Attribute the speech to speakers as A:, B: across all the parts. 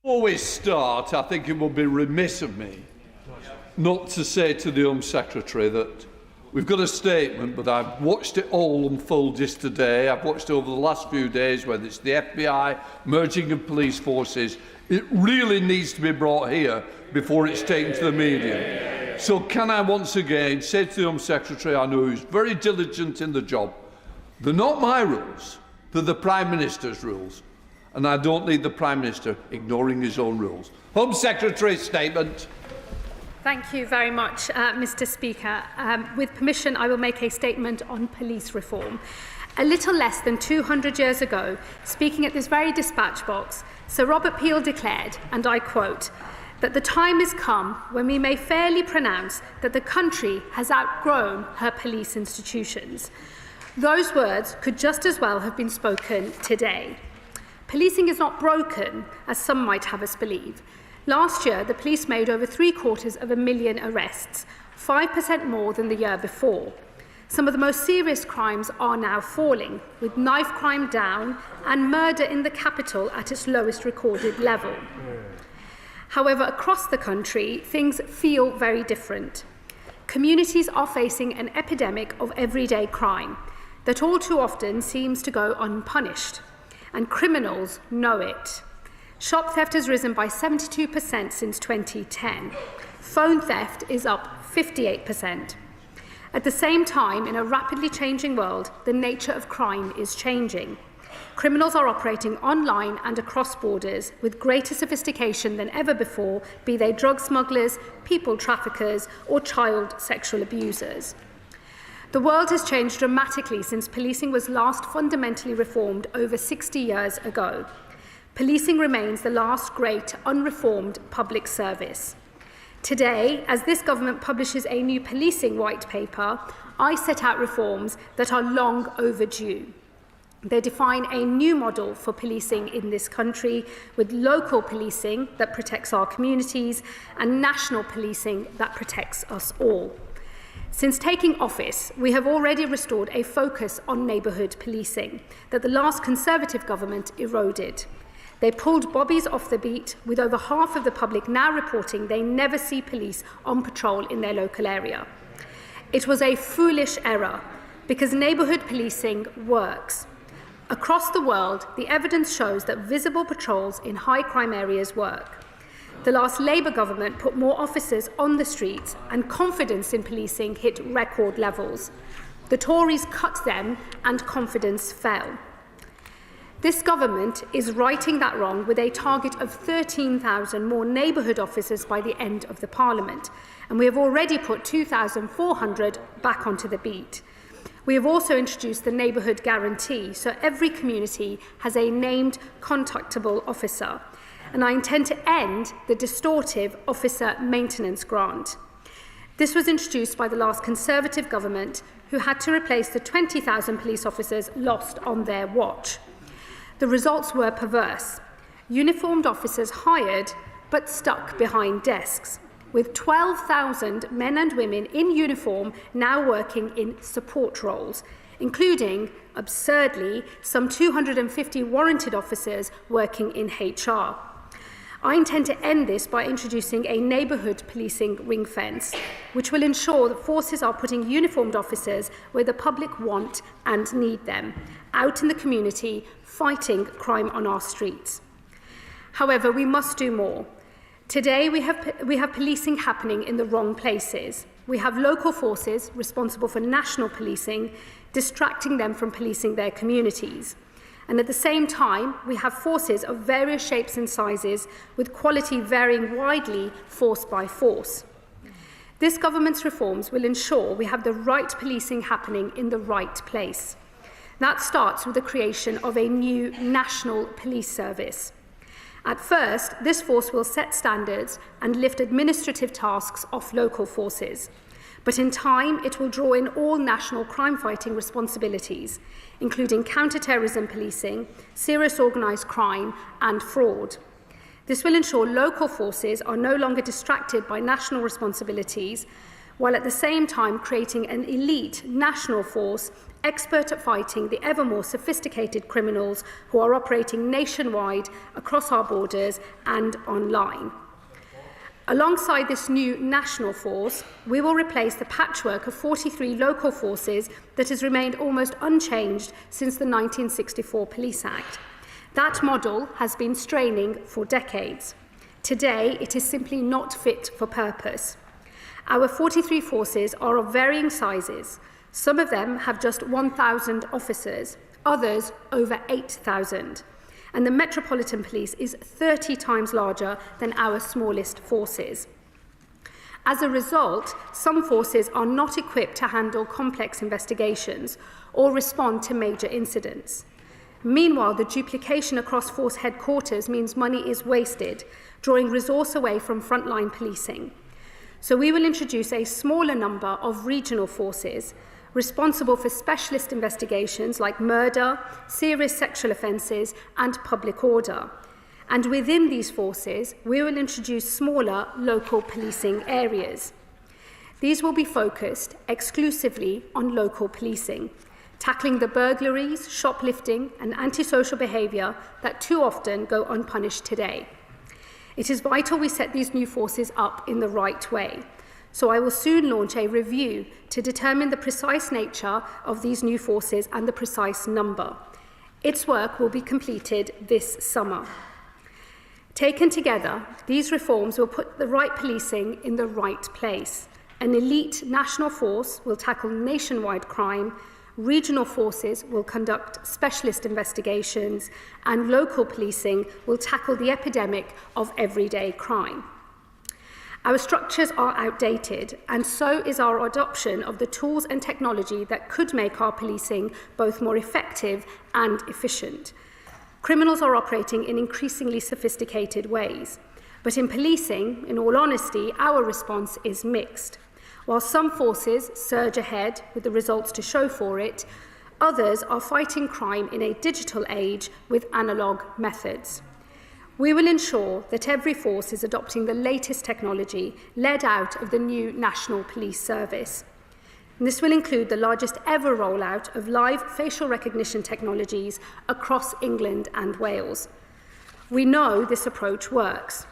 A: Before we start, I think it would be remiss of me not to say to the Home Secretary that we've got a statement, but I've watched it all unfold yesterday. I've watched it over the last few days, whether it's the FBI, merging of police forces. It really needs to be brought here before it's taken to the media. So can I once again say to the Home Secretary, I know who's very diligent in the job, they're not my rules, they're the Prime Minister's rules. And I don't need the Prime Minister ignoring his own rules. Home Secretary's statement.
B: Thank you very much, Mr. Speaker. With permission, I will make a statement on police reform. A little less than 200 years ago, speaking at this very dispatch box, Sir Robert Peel declared, and I quote, that the time is come when we may fairly pronounce that the country has outgrown her police institutions. Those words could just as well have been spoken today. Policing is not broken, as some might have us believe. Last year, the police made over 750,000 arrests, 5% more than the year before. Some of the most serious crimes are now falling, with knife crime down and murder in the capital at its lowest recorded level. However, across the country, things feel very different. Communities are facing an epidemic of everyday crime that all too often seems to go unpunished, and criminals know it. Shop theft has risen by 72% since 2010. Phone theft is up 58%. At the same time, in a rapidly changing world, the nature of crime is changing. Criminals are operating online and across borders with greater sophistication than ever before, be they drug smugglers, people traffickers, or child sexual abusers. The world has changed dramatically since policing was last fundamentally reformed over 60 years ago. Policing remains the last great unreformed public service. Today, as this government publishes a new policing white paper, I set out reforms that are long overdue. They define a new model for policing in this country, with local policing that protects our communities and national policing that protects us all. Since taking office, we have already restored a focus on neighbourhood policing that the last Conservative government eroded. They pulled bobbies off the beat, with over half of the public now reporting they never see police on patrol in their local area. It was a foolish error, because neighbourhood policing works. Across the world, the evidence shows that visible patrols in high crime areas work. The last Labour government put more officers on the streets, and confidence in policing hit record levels. The Tories cut them, and confidence fell. This government is righting that wrong with a target of 13,000 more neighbourhood officers by the end of the Parliament, and we have already put 2,400 back onto the beat. We have also introduced the neighbourhood guarantee, so every community has a named contactable officer, and I intend to end the distortive officer maintenance grant. This was introduced by the last Conservative government, who had to replace the 20,000 police officers lost on their watch. The results were perverse. Uniformed officers hired, but stuck behind desks, with 12,000 men and women in uniform now working in support roles, including, absurdly, some 250 warranted officers working in HR. I intend to end this by introducing a neighbourhood policing ring fence, which will ensure that forces are putting uniformed officers where the public want and need them, out in the community, fighting crime on our streets. However, we must do more. Today, we have policing happening in the wrong places. We have local forces responsible for national policing, distracting them from policing their communities. And at the same time, we have forces of various shapes and sizes, with quality varying widely force by force. This government's reforms will ensure we have the right policing happening in the right place. That starts with the creation of a new national police service. At first, this force will set standards and lift administrative tasks off local forces. But in time, it will draw in all national crime-fighting responsibilities, including counterterrorism policing, serious organised crime and fraud. This will ensure local forces are no longer distracted by national responsibilities, while at the same time creating an elite national force expert at fighting the ever more sophisticated criminals who are operating nationwide across our borders and online. Alongside this new national force, we will replace the patchwork of 43 local forces that has remained almost unchanged since the 1964 Police Act. That model has been straining for decades. Today, it is simply not fit for purpose. Our 43 forces are of varying sizes. Some of them have just 1,000 officers, others over 8,000. And the Metropolitan Police is 30 times larger than our smallest forces. As a result, some forces are not equipped to handle complex investigations or respond to major incidents. Meanwhile, the duplication across force headquarters means money is wasted, drawing resource away from frontline policing. So we will introduce a smaller number of regional forces responsible for specialist investigations like murder, serious sexual offences and public order. And within these forces, we will introduce smaller local policing areas. These will be focused exclusively on local policing, tackling the burglaries, shoplifting and antisocial behaviour that too often go unpunished today. It is vital we set these new forces up in the right way. So I will soon launch a review to determine the precise nature of these new forces and the precise number. Its work will be completed this summer. Taken together, these reforms will put the right policing in the right place. An elite national force will tackle nationwide crime, regional forces will conduct specialist investigations, and local policing will tackle the epidemic of everyday crime. Our structures are outdated, and so is our adoption of the tools and technology that could make our policing both more effective and efficient. Criminals are operating in increasingly sophisticated ways, but in policing, in all honesty, our response is mixed. While some forces surge ahead with the results to show for it, others are fighting crime in a digital age with analogue methods. We will ensure that every force is adopting the latest technology led out of the new National Police Service. And this will include the largest ever rollout of live facial recognition technologies across England and Wales. We know this approach works.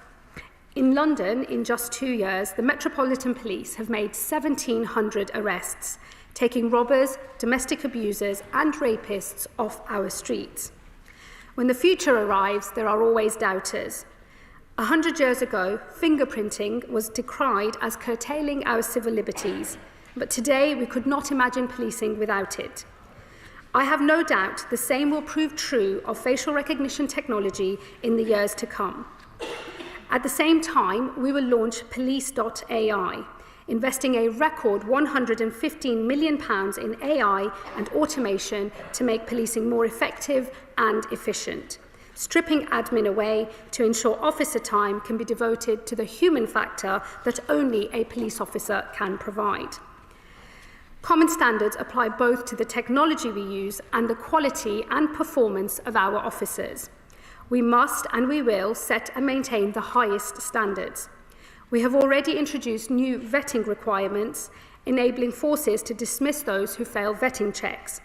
B: In London, in just 2 years, the Metropolitan Police have made 1,700 arrests, taking robbers, domestic abusers and rapists off our streets. When the future arrives, there are always doubters. 100 years ago, fingerprinting was decried as curtailing our civil liberties, but today we could not imagine policing without it. I have no doubt the same will prove true of facial recognition technology in the years to come. At the same time, we will launch Police.ai, investing a record £115 million in AI and automation to make policing more effective and efficient, stripping admin away to ensure officer time can be devoted to the human factor that only a police officer can provide. Common standards apply both to the technology we use and the quality and performance of our officers. We must and we will set and maintain the highest standards. We have already introduced new vetting requirements, enabling forces to dismiss those who fail vetting checks.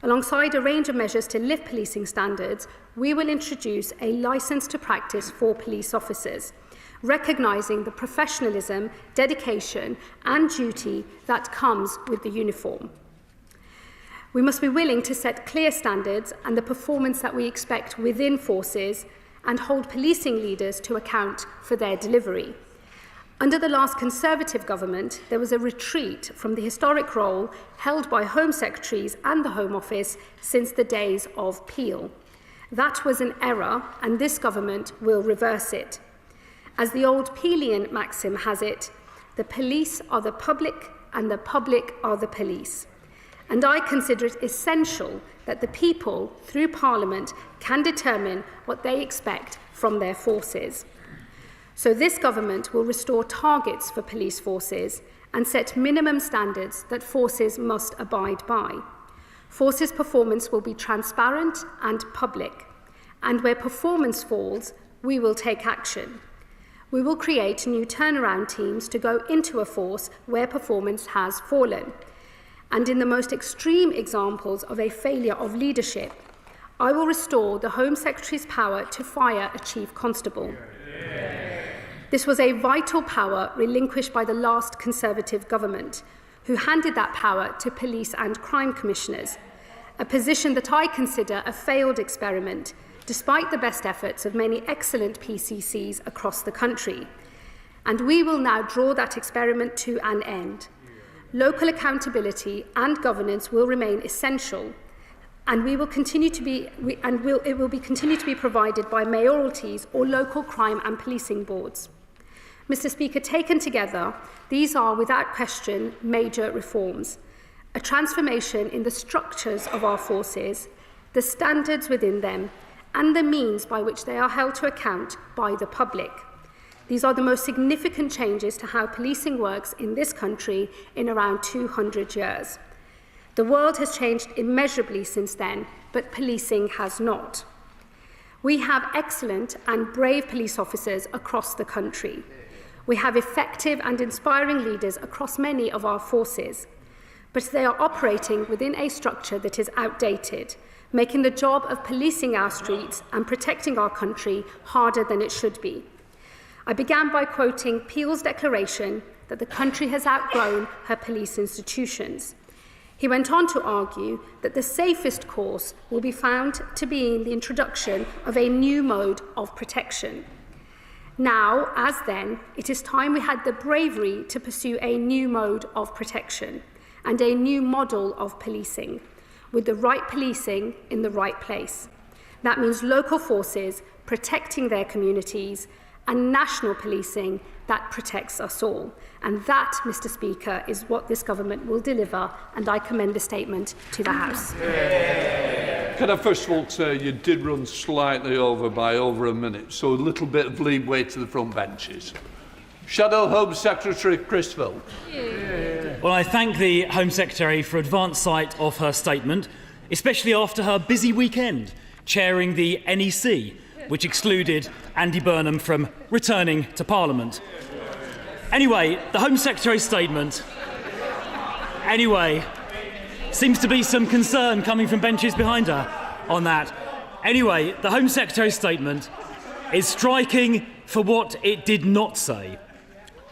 B: Alongside a range of measures to lift policing standards, we will introduce a licence to practice for police officers, recognising the professionalism, dedication and duty that comes with the uniform. We must be willing to set clear standards and the performance that we expect within forces and hold policing leaders to account for their delivery. Under the last Conservative government, there was a retreat from the historic role held by Home Secretaries and the Home Office since the days of Peel. That was an error, and this government will reverse it. As the old Peelian maxim has it, the police are the public and the public are the police. And I consider it essential that the people, through Parliament, can determine what they expect from their forces. So this government will restore targets for police forces and set minimum standards that forces must abide by. Forces' performance will be transparent and public, and where performance falls, we will take action. We will create new turnaround teams to go into a force where performance has fallen. And in the most extreme examples of a failure of leadership, I will restore the Home Secretary's power to fire a Chief Constable. This was a vital power relinquished by the last Conservative government, who handed that power to police and crime commissioners, a position that I consider a failed experiment, despite the best efforts of many excellent PCCs across the country. And we will now draw that experiment to an end. Local accountability and governance will remain essential, and it will continue to be provided by mayoralties or local crime and policing boards. Mr. Speaker, taken together, these are without question major reforms. A transformation in the structures of our forces, the standards within them, and the means by which they are held to account by the public. These are the most significant changes to how policing works in this country in around 200 years. The world has changed immeasurably since then, but policing has not. We have excellent and brave police officers across the country. We have effective and inspiring leaders across many of our forces, but they are operating within a structure that is outdated, making the job of policing our streets and protecting our country harder than it should be. I began by quoting Peel's declaration that the country has outgrown her police institutions. He went on to argue that the safest course will be found to be in the introduction of a new mode of protection. Now, as then, it is time we had the bravery to pursue a new mode of protection and a new model of policing, with the right policing in the right place. That means local forces protecting their communities and national policing that protects us all. And that, Mr. Speaker, is what this government will deliver, and I commend the statement to the House.
A: Can I first of all say you did run slightly over by over a minute, so a little bit of leeway to the front benches. Shadow Home Secretary Crisfield.
C: Well, I thank the Home Secretary for advance sight of her statement, especially after her busy weekend chairing the NEC, which excluded Andy Burnham from returning to Parliament. Anyway, the Home Secretary's statement. Seems to be some concern coming from benches behind her on that. Anyway, the Home Secretary's statement is striking for what it did not say,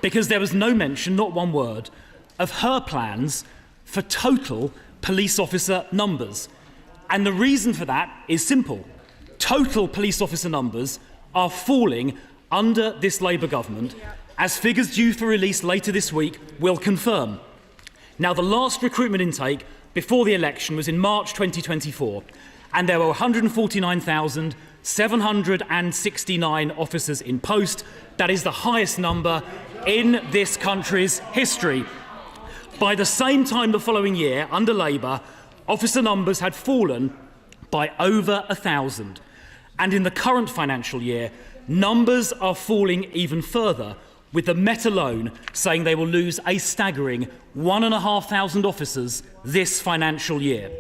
C: because there was no mention, not one word, of her plans for total police officer numbers. And the reason for that is simple. Total police officer numbers are falling under this Labour government, as figures due for release later this week will confirm. Now, the last recruitment intake before the election was in March 2024, and there were 149,769 officers in post. That is the highest number in this country's history. By the same time the following year, under Labour, officer numbers had fallen by over 1,000. And in the current financial year, numbers are falling even further, with the Met alone saying they will lose a staggering 1,500 officers this financial year.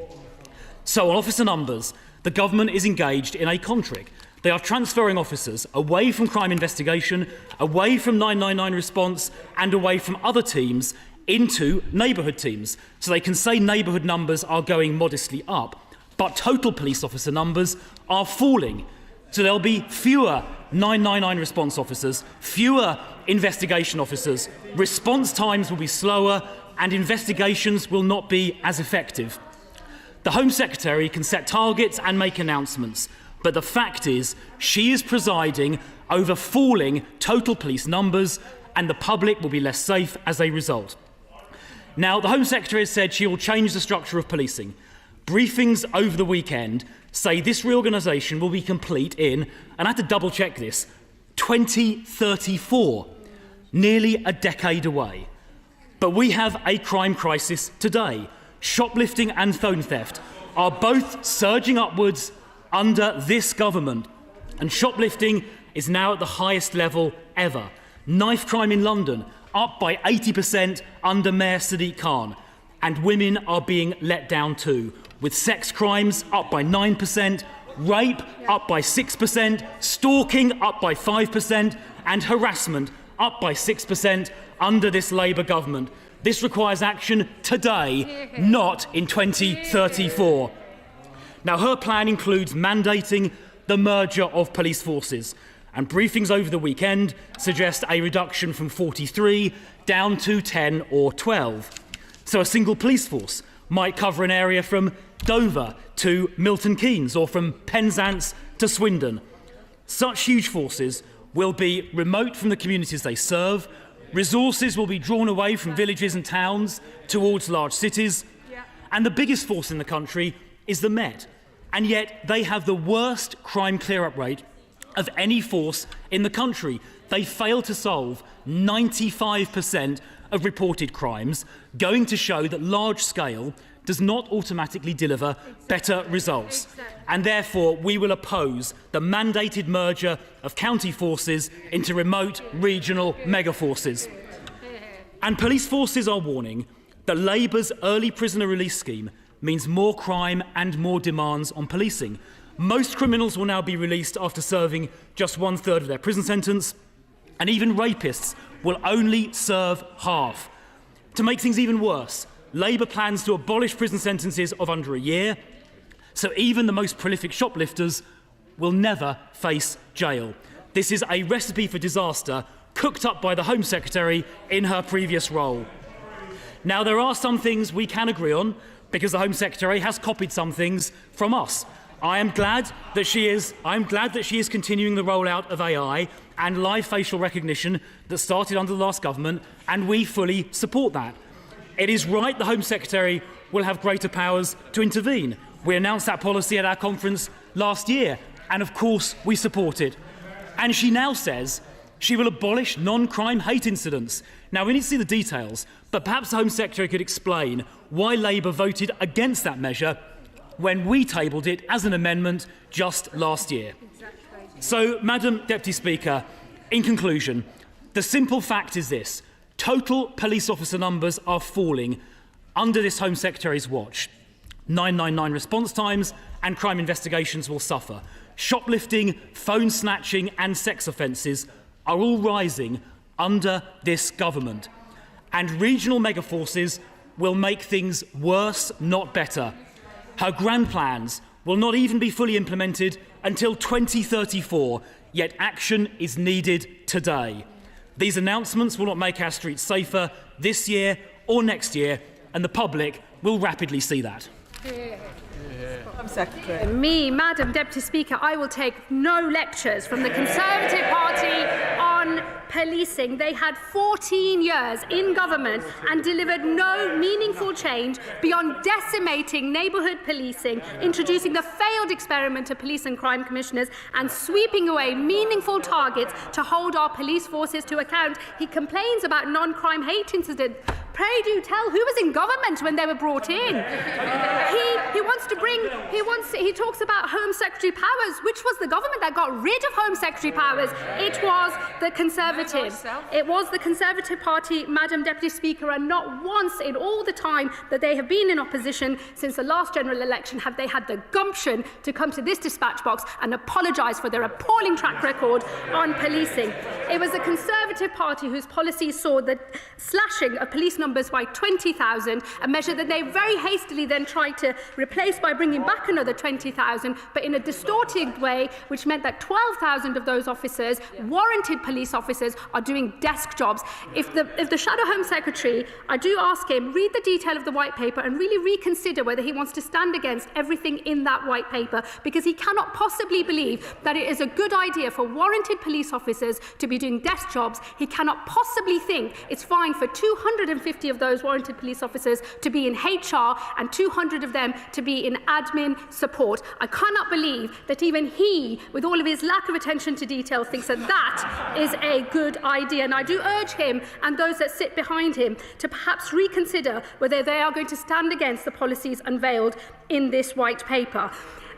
C: So on officer numbers, the government is engaged in a contrick. They are transferring officers away from crime investigation, away from 999 response, and away from other teams into neighbourhood teams. So they can say neighbourhood numbers are going modestly up, but total police officer numbers are falling. So there'll be fewer 999 response officers, fewer investigation officers, response times will be slower, and investigations will not be as effective. The Home Secretary can set targets and make announcements, but the fact is she is presiding over falling total police numbers, and the public will be less safe as a result. Now, the Home Secretary has said she will change the structure of policing. Briefings over the weekend say this reorganisation will be complete in, and I had to double-check this, 2034, nearly a decade away. But we have a crime crisis today. Shoplifting and phone theft are both surging upwards under this government, and shoplifting is now at the highest level ever. Knife crime in London up by 80% under Mayor Sadiq Khan, and women are being let down too, with sex crimes up by 9%, rape up by 6%, stalking up by 5%, and harassment up by 6% under this Labour government. This requires action today, not in 2034. Now, her plan includes mandating the merger of police forces, and briefings over the weekend suggest a reduction from 43 down to 10 or 12. So a single police force might cover an area from Dover to Milton Keynes or from Penzance to Swindon. Such huge forces will be remote from the communities they serve. Resources will be drawn away from villages and towns towards large cities. And the biggest force in the country is the Met. And yet they have the worst crime clear-up rate of any force in the country. They fail to solve 95% of reported crimes, going to show that large scale does not automatically deliver better results. And therefore, we will oppose the mandated merger of county forces into remote regional megaforces. And police forces are warning that Labour's early prisoner release scheme means more crime and more demands on policing. Most criminals will now be released after serving just 1/3 of their prison sentence, and even rapists will only serve half. To make things even worse, Labour plans to abolish prison sentences of under a year, so even the most prolific shoplifters will never face jail. This is a recipe for disaster cooked up by the Home Secretary in her previous role. Now, there are some things we can agree on, because the Home Secretary has copied some things from us. I am glad that she is continuing the rollout of AI and live facial recognition that started under the last government, and we fully support that. It is right the Home Secretary will have greater powers to intervene. We announced that policy at our conference last year, and of course we support it. And she now says she will abolish non-crime hate incidents. Now, we need to see the details, but perhaps the Home Secretary could explain why Labour voted against that measure when we tabled it as an amendment just last year. So, Madam Deputy Speaker, in conclusion, the simple fact is this: total police officer numbers are falling under this Home Secretary's watch. 999 response times and crime investigations will suffer. Shoplifting, phone snatching and sex offences are all rising under this government. And regional megaforces will make things worse, not better. Her grand plans will not even be fully implemented until 2034, yet action is needed today. These announcements will not make our streets safer this year or next year, and the public will rapidly see that.
B: Secretary. Me, Madam Deputy Speaker, I will take no lectures from the Conservative Party on policing. They had 14 years in government and delivered no meaningful change beyond decimating neighbourhood policing, introducing the failed experiment of police and crime commissioners, and sweeping away meaningful targets to hold our police forces to account. He complains about non-crime hate incidents. Pray do tell who was in government when they were brought in. He talks about Home Secretary powers. Which was the government that got rid of Home Secretary powers? It was the Conservatives. It was the Conservative Party, Madam Deputy Speaker, and not once in all the time that they have been in opposition since the last general election have they had the gumption to come to this dispatch box and apologise for their appalling track record on policing. It was the Conservative Party whose policies saw the slashing of police numbers by 20,000, a measure that they very hastily then tried to replace by bringing back another 20,000, but in a distorted way, which meant that 12,000 of those officers, warranted police officers, are doing desk jobs. If the Shadow Home Secretary, I do ask him, read the detail of the White Paper and really reconsider whether he wants to stand against everything in that White Paper, because he cannot possibly believe that it is a good idea for warranted police officers to be doing desk jobs. He cannot possibly think it's fine for 250 of those warranted police officers to be in HR and 200 of them to be in admin support. I cannot believe that even he, with all of his lack of attention to detail, thinks that that is a good idea. And I do urge him and those that sit behind him to perhaps reconsider whether they are going to stand against the policies unveiled in this White Paper.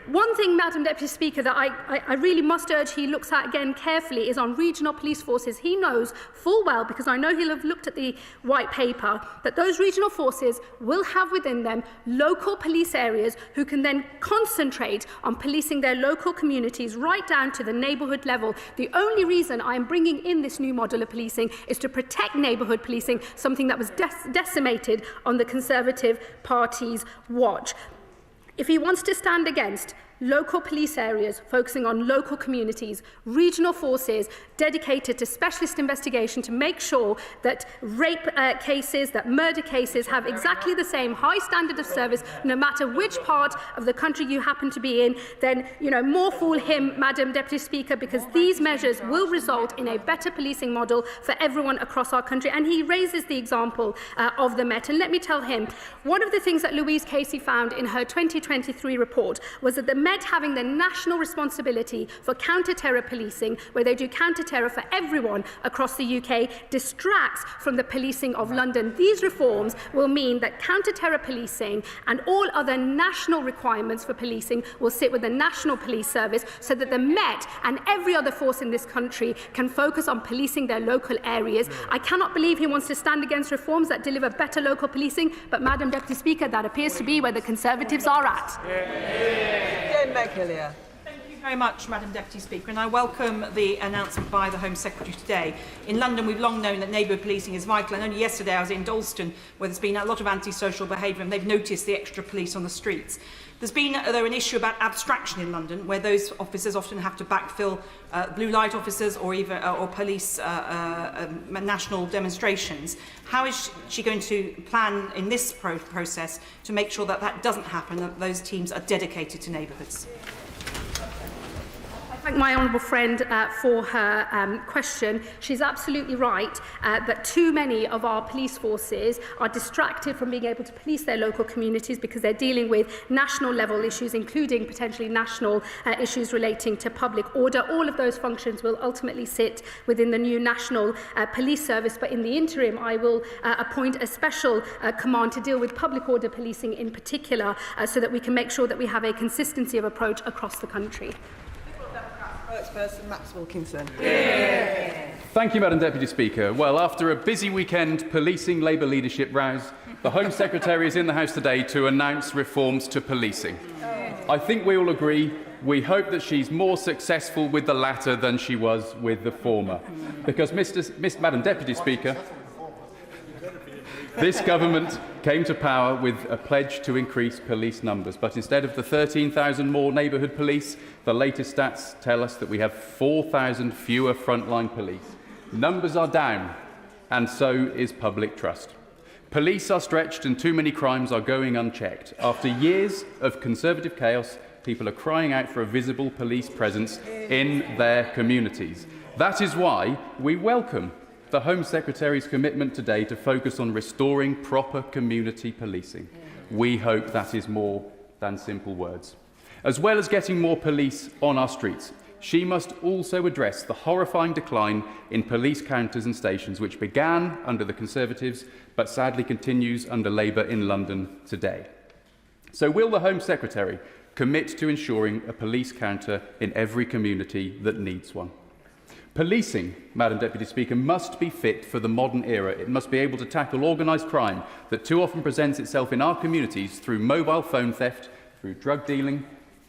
B: One thing, Madam Deputy Speaker, that I really must urge he looks at again carefully is on regional police forces. He knows full well, because I know he'll have looked at the white paper, that those regional forces will have within them local police areas who can then concentrate on policing their local communities right down to the neighbourhood level. The only reason I am bringing in this new model of policing is to protect neighbourhood policing, something that was decimated on the Conservative Party's watch. If he wants to stand against local police areas focusing on local communities, regional forces dedicated to specialist investigation to make sure that rape cases, that murder cases have exactly the same high standard of service no matter which part of the country you happen to be in, then, more fool him, Madam Deputy Speaker, because these measures will result in a better policing model for everyone across our country. And he raises the example of the Met. And let me tell him, one of the things that Louise Casey found in her 2023 report was that the Met having the national responsibility for counter-terror policing, where they do counter-terror for everyone across the UK, distracts from the policing of London. These reforms will mean that counter-terror policing and all other national requirements for policing will sit with the National Police Service, so that the Met and every other force in this country can focus on policing their local areas. I cannot believe he wants to stand against reforms that deliver better local policing, but, Madam Deputy Speaker, that appears to be where the Conservatives are at.
D: Thank you very much, Madam Deputy Speaker, and I welcome the announcement by the Home Secretary today. In London, we've long known that neighbourhood policing is vital, and only yesterday I was in Dalston, where there's been a lot of antisocial behaviour, and they've noticed the extra police on the streets. There's been, though, an issue about abstraction in London, where those officers often have to backfill blue light officers or even police national demonstrations. How is she going to plan in this process to make sure that that doesn't happen, that those teams are dedicated to neighbourhoods?
B: I thank my honourable friend for her question. She's absolutely right that too many of our police forces are distracted from being able to police their local communities because they're dealing with national level issues, including potentially national issues relating to public order. All of those functions will ultimately sit within the new National Police Service, but in the interim I will appoint a special command to deal with public order policing in particular, so that we can make sure that we have a consistency of approach across the country.
D: Spokesperson Max Wilkinson.
E: Thank you, Madam Deputy Speaker. Well, after a busy weekend policing Labour leadership rows, the Home Secretary is in the House today to announce reforms to policing. I think we all agree we hope that she's more successful with the latter than she was with the former. Because, Madam Deputy Speaker, this government came to power with a pledge to increase police numbers, but instead of the 13,000 more neighbourhood police, the latest stats tell us that we have 4,000 fewer frontline police. Numbers are down, and so is public trust. Police are stretched and too many crimes are going unchecked. After years of Conservative chaos, people are crying out for a visible police presence in their communities. That is why we welcome the Home Secretary's commitment today to focus on restoring proper community policing. We hope that is more than simple words. As well as getting more police on our streets, she must also address the horrifying decline in police counters and stations, which began under the Conservatives but sadly continues under Labour in London today. So will the Home Secretary commit to ensuring a police counter in every community that needs one? Policing, Madam Deputy Speaker, must be fit for the modern era. It must be able to tackle organised crime that too often presents itself in our communities through mobile phone theft, through drug dealing,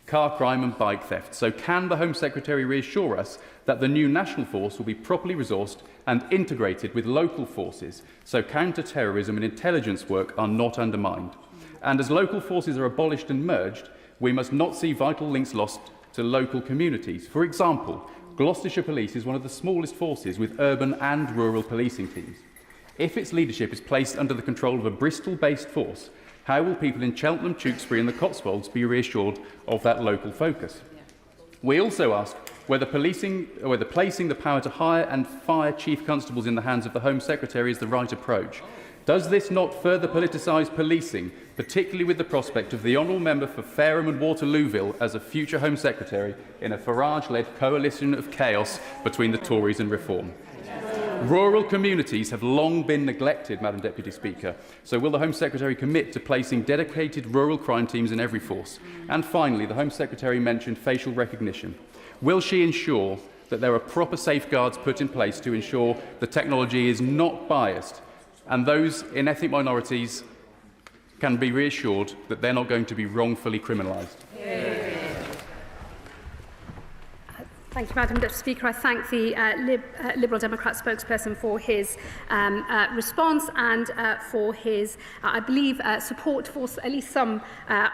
E: car crime and bike theft. So can the Home Secretary reassure us that the new national force will be properly resourced and integrated with local forces so counter-terrorism and intelligence work are not undermined? And as local forces are abolished and merged, we must not see vital links lost to local communities. For example, Gloucestershire Police is one of the smallest forces with urban and rural policing teams. If its leadership is placed under the control of a Bristol-based force, how will people in Cheltenham, Tewkesbury and the Cotswolds be reassured of that local focus? We also ask whether placing the power to hire and fire chief constables in the hands of the Home Secretary is the right approach. Does this not further politicise policing, particularly with the prospect of the Honourable Member for Fareham and Waterlooville as a future Home Secretary in a Farage-led coalition of chaos between the Tories and Reform? Rural communities have long been neglected, Madam Deputy Speaker. So will the Home Secretary commit to placing dedicated rural crime teams in every force? And finally, the Home Secretary mentioned facial recognition. Will she ensure that there are proper safeguards put in place to ensure the technology is not biased and those in ethnic minorities can be reassured that they're not going to be wrongfully criminalised?
B: Thank you, Madam Deputy Speaker. I thank the Liberal Democrat spokesperson for his response and for his, I believe, support for at least some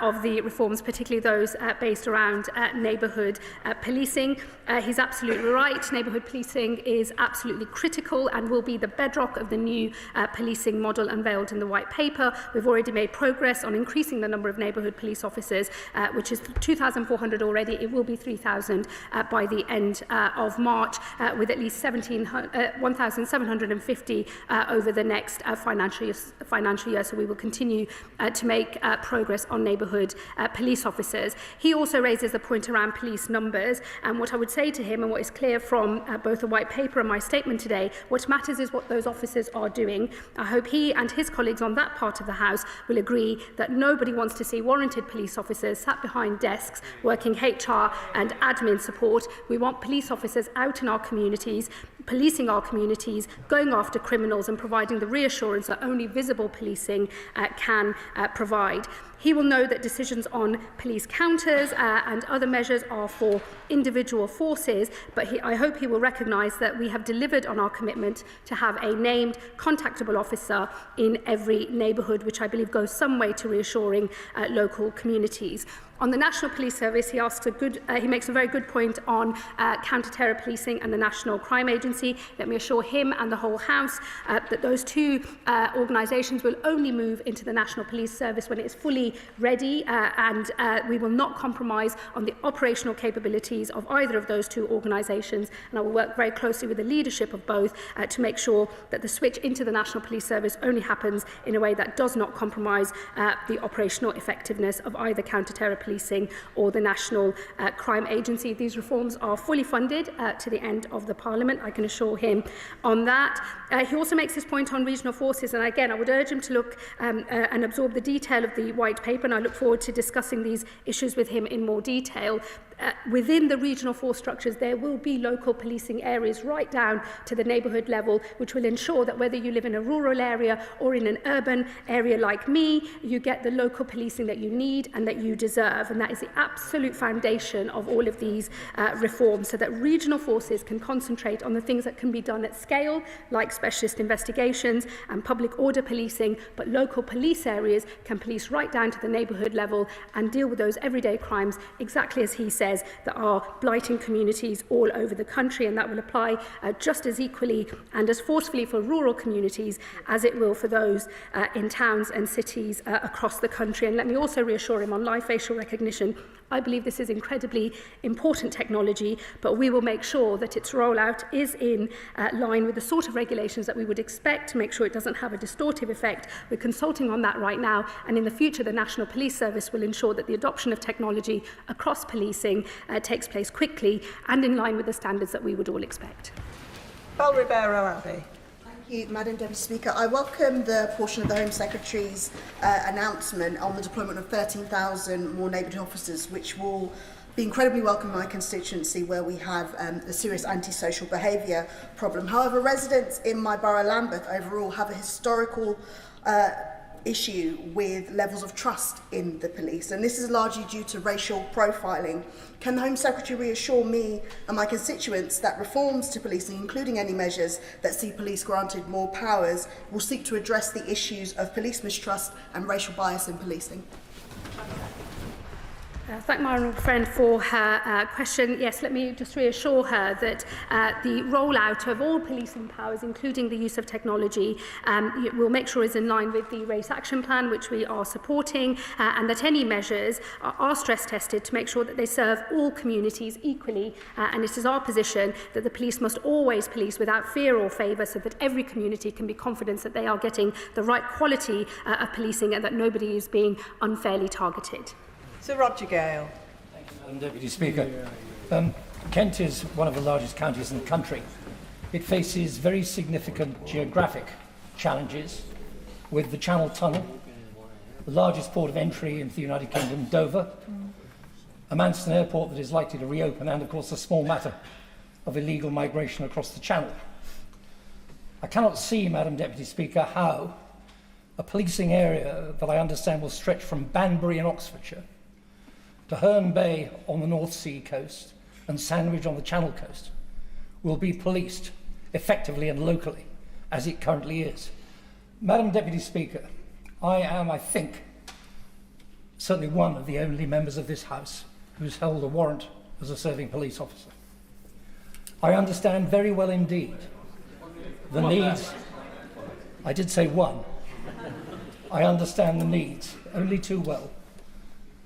B: of the reforms, particularly those based around neighbourhood policing. He's absolutely right. Neighbourhood policing is absolutely critical and will be the bedrock of the new policing model unveiled in the White Paper. We've already made progress on increasing the number of neighbourhood police officers, which is 2,400 already. It will be 3,000 by the end of March, with at least 1,750 over the next financial year. So we will continue to make progress on neighbourhood police officers. He also raises the point around police numbers, and what I would say to him, and what is clear from both the White Paper and my statement today, what matters is what those officers are doing. I hope he and his colleagues on that part of the House will agree that nobody wants to see warranted police officers sat behind desks working HR and admin support. We want police officers out in our communities, policing our communities, going after criminals and providing the reassurance that only visible policing can provide. He will know that decisions on police counters and other measures are for individual forces, but I hope he will recognise that we have delivered on our commitment to have a named, contactable officer in every neighbourhood, which I believe goes some way to reassuring local communities. On the National Police Service, he makes a very good point on counter-terror policing and the National Crime Agency. Let me assure him and the whole House that those two organisations will only move into the National Police Service when it is fully ready, and we will not compromise on the operational capabilities of either of those two organisations. And I will work very closely with the leadership of both to make sure that the switch into the National Police Service only happens in a way that does not compromise the operational effectiveness of either counter-terror policing or the National Crime Agency. These reforms are fully funded to the end of the Parliament, I can assure him on that. He also makes his point on regional forces, and again I would urge him to look and absorb the detail of the White Paper, and I look forward to discussing these issues with him in more detail. Within the regional force structures, there will be local policing areas right down to the neighbourhood level, which will ensure that whether you live in a rural area or in an urban area like me, you get the local policing that you need and that you deserve. And that is the absolute foundation of all of these reforms, so that regional forces can concentrate on the things that can be done at scale, like specialist investigations and public order policing, but local police areas can police right down to the neighbourhood level and deal with those everyday crimes, exactly as he said, that are blighting communities all over the country, and that will apply just as equally and as forcefully for rural communities as it will for those in towns and cities across the country. And let me also reassure him on live facial recognition. I believe this is incredibly important technology, but we will make sure that its rollout is in line with the sort of regulations that we would expect to make sure it doesn't have a distortive effect. We're consulting on that right now, and in the future the National Police Service will ensure that the adoption of technology across policing takes place quickly and in line with the standards that we would all expect.
F: Bel Ribeiro-Abbey.
G: Thank you, Madam Deputy Speaker. I welcome the portion of the Home Secretary's announcement on the deployment of 13,000 more neighbourhood officers, which will be incredibly welcome in my constituency where we have a serious antisocial behaviour problem. However, residents in my borough, Lambeth, overall have a historical issue with levels of trust in the police, and this is largely due to racial profiling. Can the Home Secretary reassure me and my constituents that reforms to policing, including any measures that see police granted more powers, will seek to address the issues of police mistrust and racial bias in policing?
B: Thank my honourable friend for her question. Yes, let me just reassure her that the rollout of all policing powers, including the use of technology, will make sure is in line with the Race Action Plan, which we are supporting, and that any measures are stress tested to make sure that they serve all communities equally. And it is our position that the police must always police without fear or favour, so that every community can be confident that they are getting the right quality of policing and that nobody is being unfairly targeted.
F: Sir Roger Gale.
H: Thank you, Madam Deputy Speaker. Kent is one of the largest counties in the country, It faces very significant geographic challenges with the Channel Tunnel, the largest port of entry into the United Kingdom, Dover, a Manston airport that is likely to reopen, and of course the small matter of illegal migration across the Channel. I cannot see, Madam Deputy Speaker, how a policing area that I understand will stretch from Banbury in Oxfordshire to Herne Bay on the North Sea coast and Sandwich on the Channel coast will be policed effectively and locally as it currently is. Madam Deputy Speaker, I am, I think, certainly one of the only members of this House who's held a warrant as a serving police officer. I understand very well indeed the needs. I did say one. I understand the needs only too well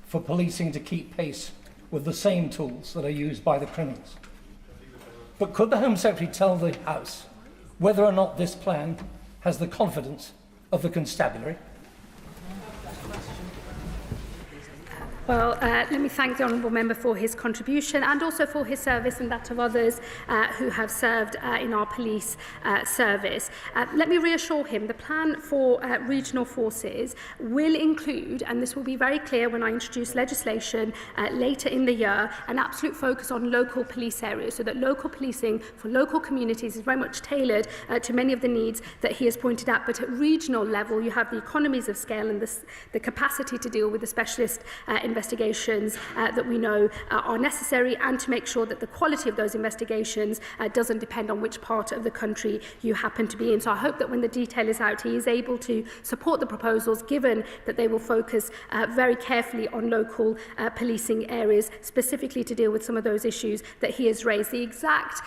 H: for policing to keep pace with the same tools that are used by the criminals. But could the Home Secretary tell the House whether or not this plan has the confidence of the constabulary?
B: Well, let me thank the Honourable Member for his contribution and also for his service and that of others who have served in our police service. Let me reassure him the plan for regional forces will include, and this will be very clear when I introduce legislation later in the year, an absolute focus on local police areas so that local policing for local communities is very much tailored to many of the needs that he has pointed out. But at regional level, you have the economies of scale and the capacity to deal with the specialist investigations that we know are necessary, and to make sure that the quality of those investigations doesn't depend on which part of the country you happen to be in. So I hope that when the detail is out, he is able to support the proposals, given that they will focus very carefully on local policing areas, specifically to deal with some of those issues that he has raised. The exact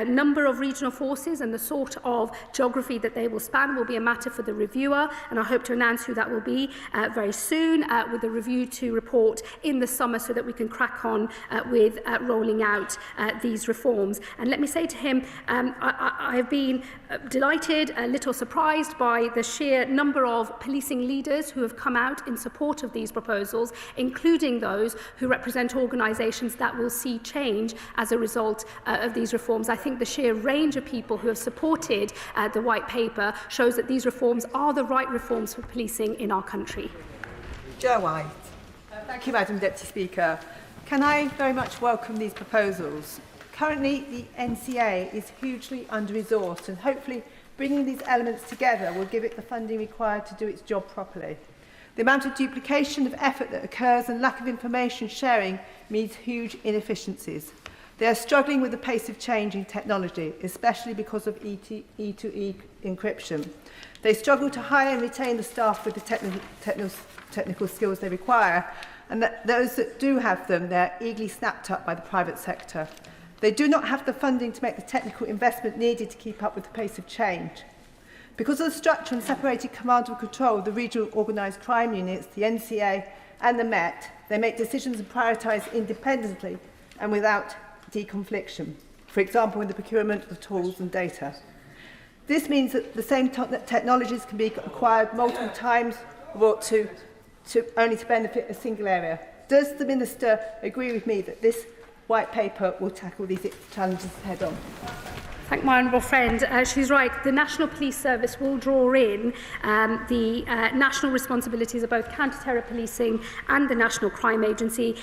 B: number of regional forces and the sort of geography that they will span will be a matter for the reviewer, and I hope to announce who that will be very soon, with a review to report in the summer so that we can crack on with rolling out these reforms. And let me say to him, I have been delighted, a little surprised by the sheer number of policing leaders who have come out in support of these proposals, including those who represent organisations that will see change as a result of these reforms. I think the sheer range of people who have supported the White Paper shows that these reforms are the right reforms for policing in our country.
F: Joe White. Thank you, Madam Deputy Speaker. Can I very much welcome these proposals? Currently, the NCA is hugely under-resourced, and hopefully bringing these elements together will give it the funding required to do its job properly. The amount of duplication of effort that occurs and lack of information sharing means huge inefficiencies. They are struggling with the pace of change in technology, especially because of E2E encryption. They struggle to hire and retain the staff with the technical skills they require, and that those that do have them, they're eagerly snapped up by the private sector. They do not have the funding to make the technical investment needed to keep up with the pace of change. Because of the structure and separated command and control of the regional organised crime units, the NCA and the Met, they make decisions and prioritise independently and without deconfliction, for example, in the procurement of tools and data. This means that the same technologies can be acquired multiple times, brought to only to benefit a single area. Does the Minister agree with me that this White Paper will tackle these challenges head on?
B: Thank my honourable friend. She's right. The National Police Service will draw in the national responsibilities of both counter-terror policing and the National Crime Agency.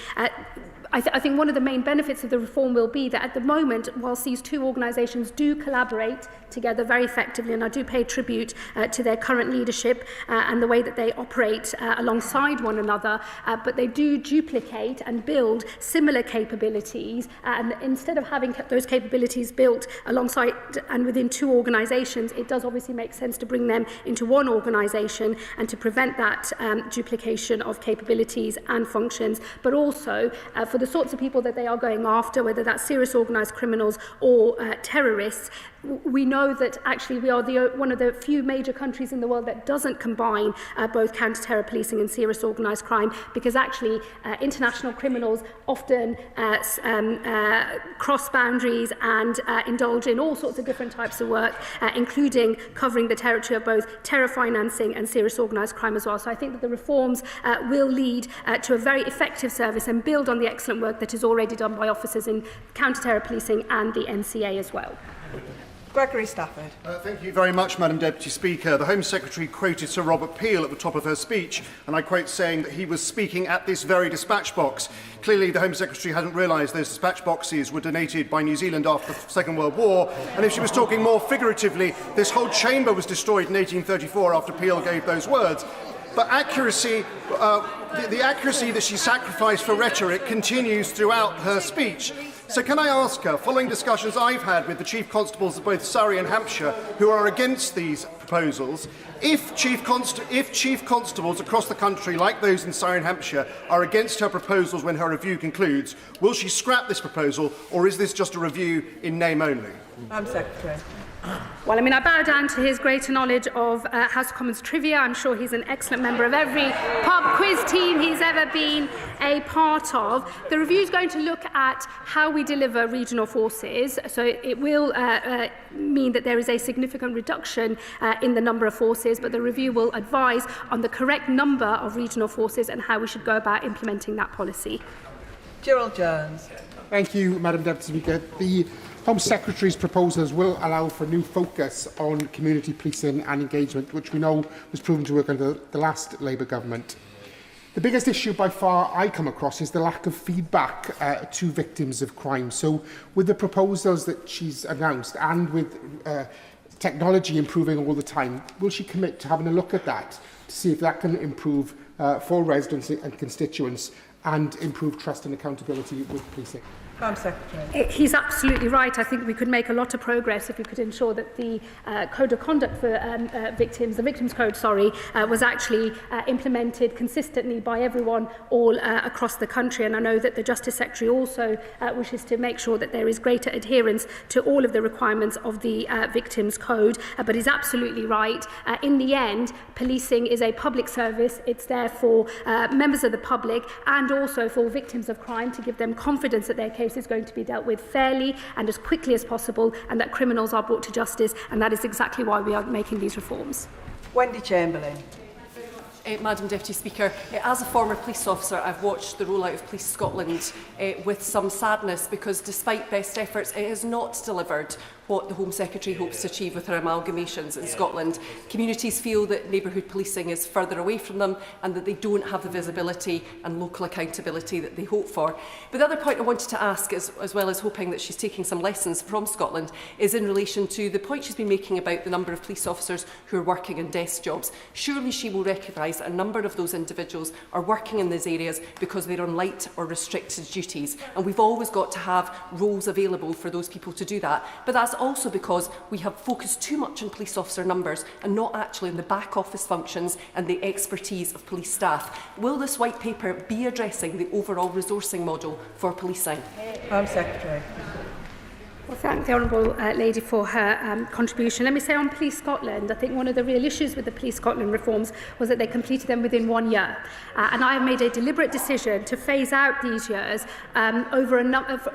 B: I think one of the main benefits of the reform will be that at the moment, whilst these two organisations do collaborate together very effectively, and I do pay tribute to their current leadership and the way that they operate alongside one another, but they do duplicate and build similar capabilities, and instead of having those capabilities built alongside and within two organisations, it does obviously make sense to bring them into one organisation and to prevent that duplication of capabilities and functions, but also for the sorts of people that they are going after, whether that's serious organised criminals or terrorists. We know that actually we are one of the few major countries in the world that doesn't combine both counter-terror policing and serious organised crime, because actually international criminals often cross boundaries and indulge in all sorts of different types of work, including covering the territory of both terror financing and serious organised crime as well. So I think that the reforms will lead to a very effective service and build on the excellent work that is already done by officers in counter-terror policing and the NCA as well.
F: Gregory Stafford.
I: Thank you very much, Madam Deputy Speaker. The Home Secretary quoted Sir Robert Peel at the top of her speech, and I quote saying that he was speaking at this very dispatch box. Clearly, the Home Secretary hadn't realised those dispatch boxes were donated by New Zealand after the Second World War, and if she was talking more figuratively, this whole chamber was destroyed in 1834 after Peel gave those words. But accuracy, the accuracy that she sacrificed for rhetoric continues throughout her speech. So can I ask her, following discussions I've had with the Chief Constables of both Surrey and Hampshire who are against these proposals, if Chief Constables across the country, like those in Surrey and Hampshire, are against her proposals when her review concludes, will she scrap this proposal, or is this just a review in name only?
F: Madam Secretary.
B: Well, I bow down to his greater knowledge of House of Commons trivia. I'm sure he's an excellent member of every pub quiz team he's ever been a part of. The review is going to look at how we deliver regional forces. So it will mean that there is a significant reduction in the number of forces, but the review will advise on the correct number of regional forces and how we should go about implementing that policy.
F: Gerald Jones.
J: Thank you, Madam Deputy Speaker. The Home Secretary's proposals will allow for a new focus on community policing and engagement, which we know was proven to work under the last Labour government. The biggest issue by far I come across is the lack of feedback to victims of crime. So with the proposals that she's announced and with technology improving all the time, will she commit to having a look at that to see if that can improve for residents and constituents and improve trust and accountability with policing?
F: Madam Secretary.
B: He's absolutely right. I think we could make a lot of progress if we could ensure that the Code of Conduct for Victims, the Victims Code, was actually implemented consistently by everyone all across the country. And I know that the Justice Secretary also wishes to make sure that there is greater adherence to all of the requirements of the Victims Code. But he's absolutely right. In the end, policing is a public service. It's there for members of the public and also for victims of crime to give them confidence that their case is going to be dealt with fairly and as quickly as possible, and that criminals are brought to justice, and that is exactly why we are making these reforms.
F: Wendy Chamberlain.
K: Madam Deputy Speaker, as a former police officer, I've watched the rollout of Police Scotland with some sadness, because despite best efforts, it has not delivered what the Home Secretary hopes to achieve with her amalgamations in Scotland. Communities feel that neighbourhood policing is further away from them and that they don't have the visibility and local accountability that they hope for. But the other point I wanted to ask, as well as hoping that she's taking some lessons from Scotland, is in relation to the point she's been making about the number of police officers who are working in desk jobs. Surely she will recognise that a number of those individuals are working in these areas because they're on light or restricted duties, and we've always got to have roles available for those people to do that. But that's also because we have focused too much on police officer numbers and not actually on the back office functions and the expertise of police staff. Will this white paper be addressing the overall resourcing model for policing?
F: Home Secretary.
B: Well, thank the Honourable Lady for her contribution. Let me say on Police Scotland, I think one of the real issues with the Police Scotland reforms was that they completed them within 1 year. And I have made a deliberate decision to phase out these years,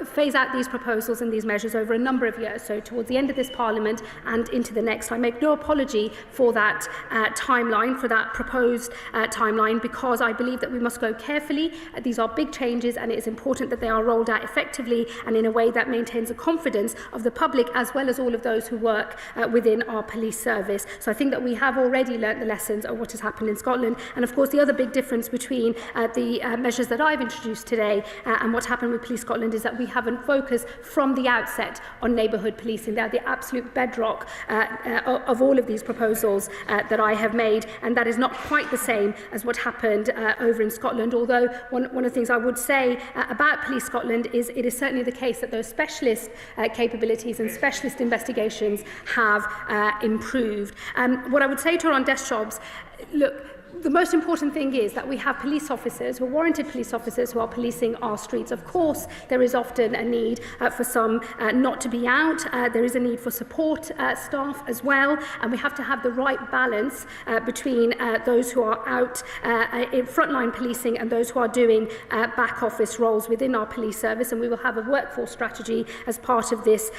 B: phase out these proposals and these measures over a number of years. So towards the end of this Parliament and into the next. I make no apology for that timeline, for that proposed timeline, because I believe that we must go carefully. These are big changes, and it is important that they are rolled out effectively and in a way that maintains the confidence of the public as well as all of those who work within our police service. So I think that we have already learnt the lessons of what has happened in Scotland. And of course, the other big difference between the measures that I've introduced today and what happened with Police Scotland is that we haven't focused from the outset on neighbourhood policing. They are the absolute bedrock of all of these proposals that I have made, and that is not quite the same as what happened over in Scotland. Although one of the things I would say about Police Scotland is it is certainly the case that those specialist capabilities and specialist investigations have improved. What I would say to her on desk jobs, look, the most important thing is that we have police officers, who are warranted police officers, who are policing our streets. Of course, there is often a need for some not to be out. There is a need for support staff as well. And we have to have the right balance between those who are out in frontline policing and those who are doing back office roles within our police service. And we will have a workforce strategy as part of this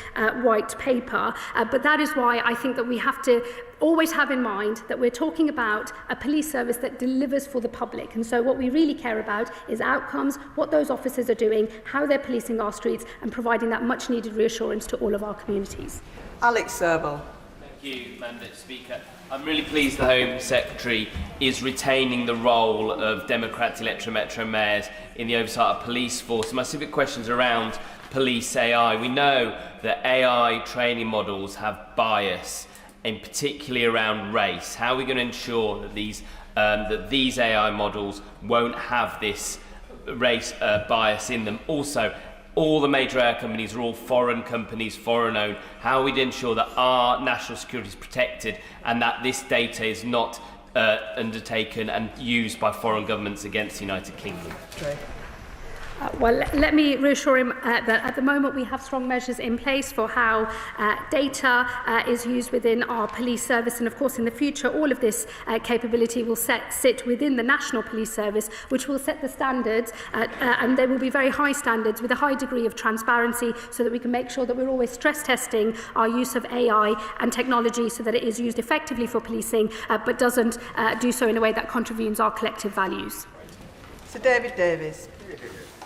B: white paper. But that is why I think that we have to always have in mind that we're talking about a police service that delivers for the public. And so what we really care about is outcomes, what those officers are doing, how they're policing our streets, and providing that much needed reassurance to all of our communities.
F: Alex Serble.
L: Thank you, Madam Deputy Speaker. I'm really pleased the Home Secretary is retaining the role of Democratic elected Metro mayors in the oversight of police force. My specific questions around police AI. We know that AI training models have bias, in particularly around race. How are we going to ensure that these AI models won't have this race bias in them? Also, all the major air companies are all foreign companies, foreign owned. How are we to ensure that our national security is protected and that this data is not undertaken and used by foreign governments against the United Kingdom?
B: Well, let me reassure him that at the moment we have strong measures in place for how data is used within our police service, and of course in the future all of this capability will sit within the National Police Service, which will set the standards, and there will be very high standards with a high degree of transparency, so that we can make sure that we're always stress testing our use of AI and technology so that it is used effectively for policing, but doesn't do so in a way that contravenes our collective values.
F: Sir David Davis.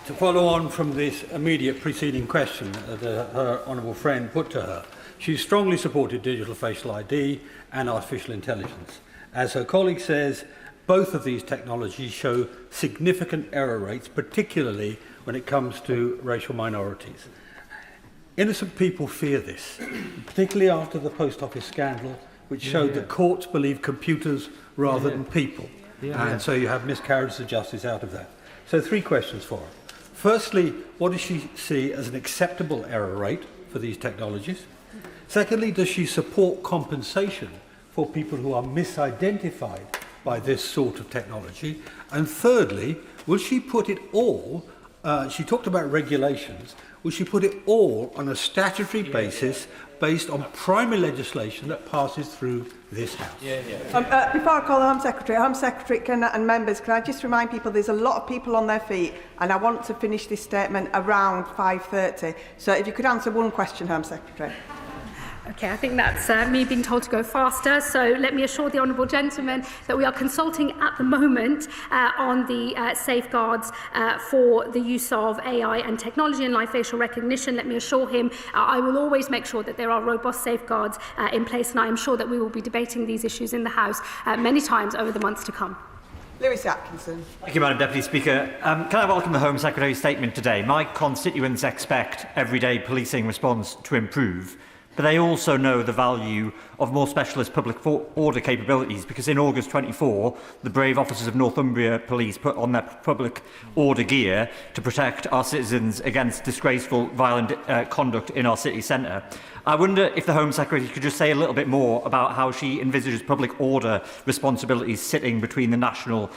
M: To follow on from this immediate preceding question that her honourable friend put to her, she strongly supported digital facial ID and artificial intelligence. As her colleague says, both of these technologies show significant error rates, particularly when it comes to racial minorities. Innocent people fear this, particularly after the post office scandal, which showed that courts believe computers rather than people. And so you have miscarriages of justice out of that. So 3 questions for her. Firstly, what does she see as an acceptable error rate for these technologies? Secondly, does she support compensation for people who are misidentified by this sort of technology? And thirdly, will she put it all, she talked about regulations, will she put it all on a statutory basis based on primary legislation that passes through this House?
F: Before I call the Home Secretary and members, can I just remind people there's a lot of people on their feet, and I want to finish this statement around 5:30. So if you could answer one question, Home Secretary.
B: Okay, I think that's me being told to go faster. So let me assure the honourable gentleman that we are consulting at the moment on the safeguards for the use of AI and technology and live facial recognition. Let me assure him I will always make sure that there are robust safeguards in place, and I am sure that we will be debating these issues in the House many times over the months to come.
F: Lewis Atkinson.
N: Thank you, Madam Deputy Speaker. Can I welcome the Home Secretary's statement today? My constituents expect everyday policing response to improve, but they also know the value of more specialist public order capabilities, because in August 24, the brave officers of Northumbria Police put on their public order gear to protect our citizens against disgraceful, violent conduct in our city centre. I wonder if the Home Secretary could just say a little bit more about how she envisages public order responsibilities sitting between the national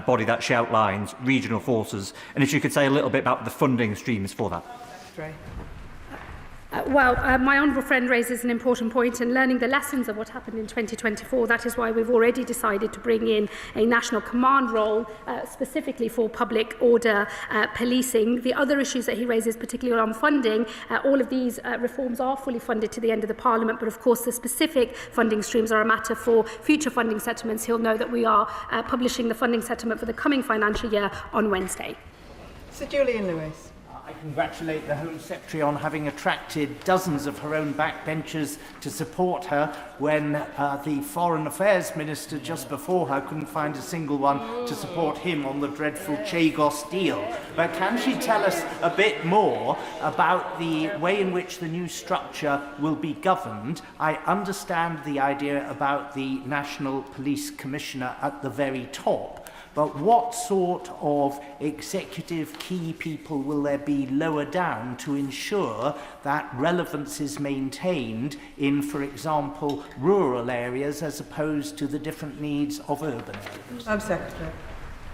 N: body that she outlines, regional forces, and if she could say a little bit about the funding streams for that.
B: My honourable friend raises an important point, and learning the lessons of what happened in 2024, that is why we've already decided to bring in a national command role specifically for public order policing. The other issues that he raises, particularly on funding, all of these reforms are fully funded to the end of the Parliament, but of course the specific funding streams are a matter for future funding settlements. He'll know that we are publishing the funding settlement for the coming financial year on Wednesday.
F: Sir Julian Lewis.
O: I congratulate the Home Secretary on having attracted dozens of her own backbenchers to support her when the Foreign Affairs Minister just before her couldn't find a single one to support him on the dreadful Chagos deal. But can she tell us a bit more about the way in which the new structure will be governed? I understand the idea about the National Police Commissioner at the very top. But what sort of executive key people will there be lower down to ensure that relevance is maintained in, for example, rural areas as opposed to the different needs of urban areas?
F: Home Secretary.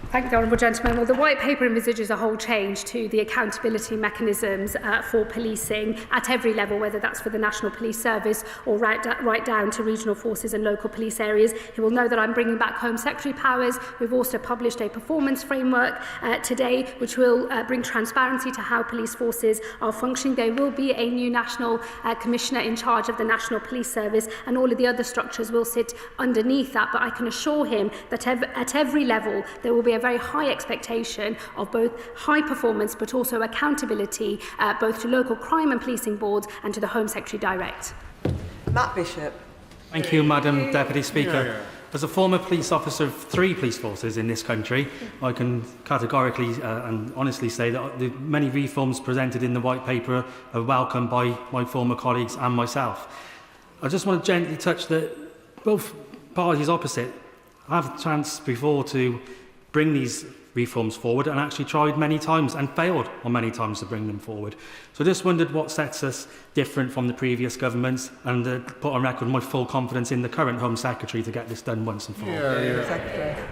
B: Thank you, the Honourable Gentleman. Well, the White Paper envisages a whole change to the accountability mechanisms for policing at every level, whether that's for the National Police Service or right down to regional forces and local police areas. He will know that I'm bringing back Home Secretary powers. We've also published a performance framework today, which will bring transparency to how police forces are functioning. There will be a new National Commissioner in charge of the National Police Service, and all of the other structures will sit underneath that. But I can assure him that at every level there will be a very high expectation of both high performance but also accountability both to local crime and policing boards and to the Home Secretary direct.
P: Matt Bishop.
Q: Thank you, Madam Deputy Speaker. As a former police officer of 3 police forces in this country, I can categorically and honestly say that the many reforms presented in the White Paper are welcomed by my former colleagues and myself. I just want to gently touch that both parties opposite have the chance before to bring these reforms forward and actually tried many times and failed on many times to bring them forward. So I just wondered what sets us different from the previous governments, and put on record my full confidence in the current Home Secretary to get this done once and for all.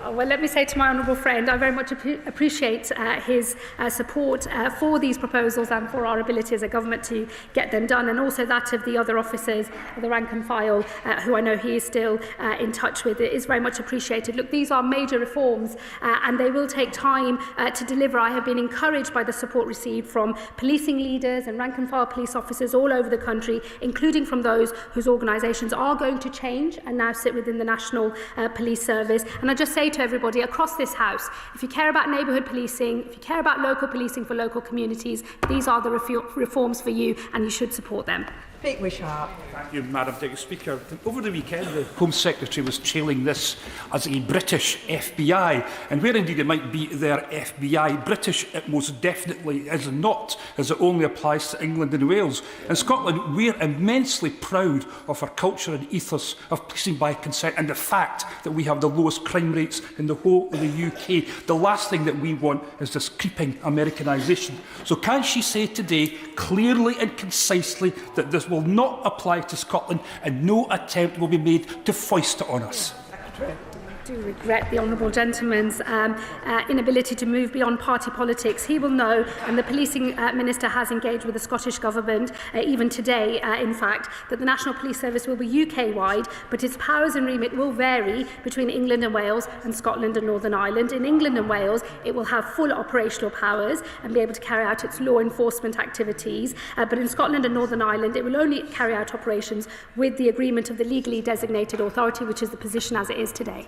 B: Well, let me say to my honourable friend, I very much appreciate his support for these proposals and for our ability as a government to get them done, and also that of the other officers, the rank and file, who I know he is still in touch with. It is very much appreciated. Look, these are major reforms and they will take time to deliver. I have been encouraged by the support received from policing leaders and rank and file police officers all over the country, including from those whose organisations are going to change and now sit within the National Police Service. And I just say to everybody across this House, if you care about neighbourhood policing, if you care about local policing for local communities, these are the reforms for you and you should support them.
P: Pete Wishart.
R: Thank you, Madam Deputy Speaker. Over the weekend, the Home Secretary was trailing this as a British FBI, and where indeed it might be their FBI, British it most definitely is not, as it only applies to England and Wales. In Scotland, we're immensely proud of our culture and ethos of policing by consent and the fact that we have the lowest crime rates in the whole of the UK. The last thing that we want is this creeping Americanisation. So can she say today, clearly and concisely, that this will not apply to Scotland and no attempt will be made to foist it on us?
B: I do regret the Honourable Gentleman's inability to move beyond party politics. He will know, and the Policing Minister has engaged with the Scottish Government, even today, in fact, that the National Police Service will be UK-wide, but its powers and remit will vary between England and Wales and Scotland and Northern Ireland. In England and Wales, it will have full operational powers and be able to carry out its law enforcement activities, but in Scotland and Northern Ireland, it will only carry out operations with the agreement of the legally designated authority, which is the position as it is today.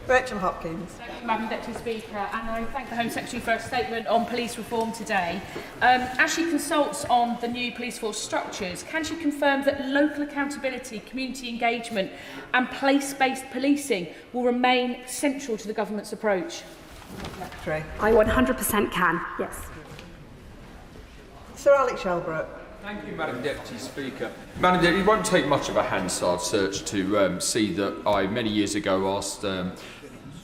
P: Rachel Hopkins.
S: Thank you, Madam Deputy Speaker, and I thank the Home Secretary for a statement on police reform today. As she consults on the new police force structures, can she confirm that local accountability, community engagement and place-based policing will remain central to the government's approach?
P: Secretary.
B: I 100% can, yes.
P: Sir Alex Shelbrooke.
T: Thank you, Madam Deputy Speaker. Madam Deputy, it won't take much of a Hansard search to see that I, many years ago, asked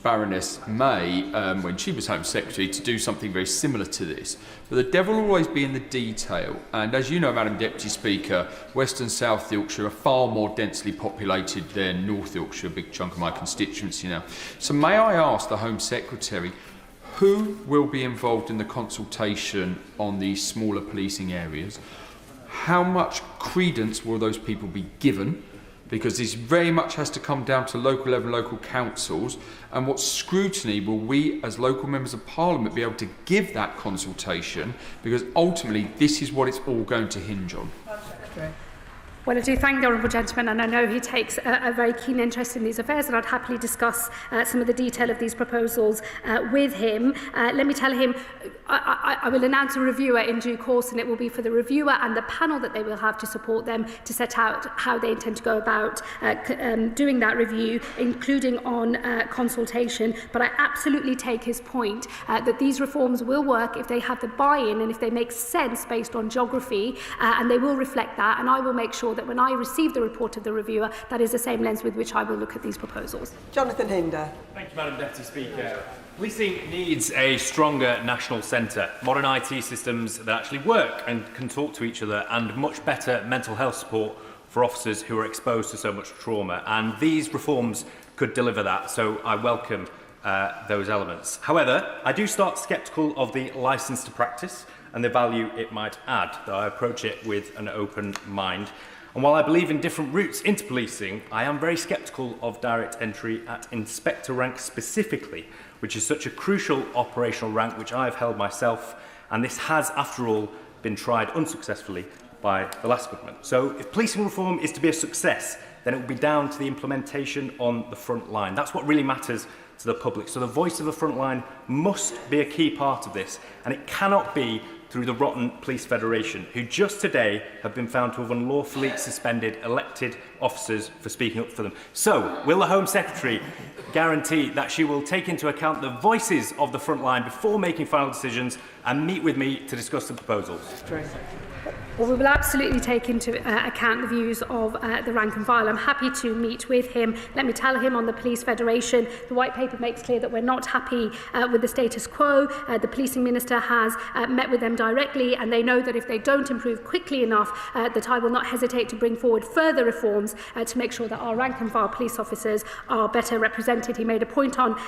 T: Baroness May, when she was Home Secretary, to do something very similar to this. But the devil will always be in the detail. And as you know, Madam Deputy Speaker, West and South Yorkshire are far more densely populated than North Yorkshire, a big chunk of my constituency now. So may I ask the Home Secretary, who will be involved in the consultation on these smaller policing areas? How much credence will those people be given? Because this very much has to come down to local level, local councils. And what scrutiny will we, as local members of Parliament, be able to give that consultation? Because ultimately, this is what it's all going to hinge on.
B: Well, I do thank the Honourable Gentleman, and I know he takes a very keen interest in these affairs, and I'd happily discuss some of the detail of these proposals with him. Let me tell him I will announce a reviewer in due course, and it will be for the reviewer and the panel that they will have to support them to set out how they intend to go about doing that review, including on consultation. But I absolutely take his point that these reforms will work if they have the buy-in and if they make sense based on geography, and they will reflect that, and I will make sure that when I receive the report of the reviewer, that is the same lens with which I will look at these proposals.
P: Jonathan Hinder.
U: Thank you, Madam Deputy Speaker. Policing needs a stronger national centre, modern IT systems that actually work and can talk to each other, and much better mental health support for officers who are exposed to so much trauma. And these reforms could deliver that, so I welcome those elements. However, I do start sceptical of the licence to practice and the value it might add, though I approach it with an open mind. And while I believe in different routes into policing, I am very sceptical of direct entry at inspector rank specifically, which is such a crucial operational rank which I have held myself, and this has, after all, been tried unsuccessfully by the last government. So if policing reform is to be a success, then it will be down to the implementation on the front line. That's what really matters to the public. So the voice of the front line must be a key part of this, and it cannot be through the rotten Police Federation, who just today have been found to have unlawfully suspended elected officers for speaking up for them. So, will the Home Secretary guarantee that she will take into account the voices of the front line before making final decisions and meet with me to discuss the proposals?
B: Well, we will absolutely take into account the views of the rank and file. I'm happy to meet with him. Let me tell him on the Police Federation, the White Paper makes clear that we're not happy with the status quo. The Policing Minister has met with them directly, and they know that if they don't improve quickly enough, that I will not hesitate to bring forward further reforms to make sure that our rank and file police officers are better represented. He made a point on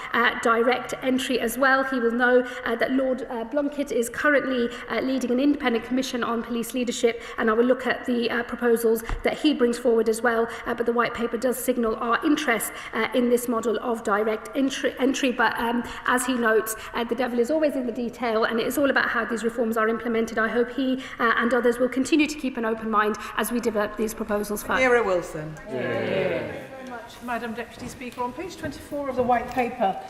B: direct entry as well. He will know that Lord Blunkett is currently leading an independent commission on police leadership, and I will look at the proposals that he brings forward as well. But the White Paper does signal our interest in this model of direct entry. But as he notes, the devil is always in the detail, and it is all about how these reforms are implemented. I hope he and others will continue to keep an open mind as we develop these proposals further.
P: Vera Wilson.
A: Thank you very much, Madam Deputy Speaker. On page 24 of the White Paper,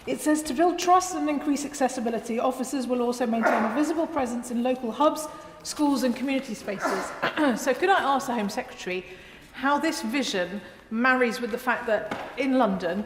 A: it says to build trust and increase accessibility, officers will also maintain a visible presence in local hubs, schools and community spaces. So could I ask the Home Secretary how this vision marries with the fact that in London,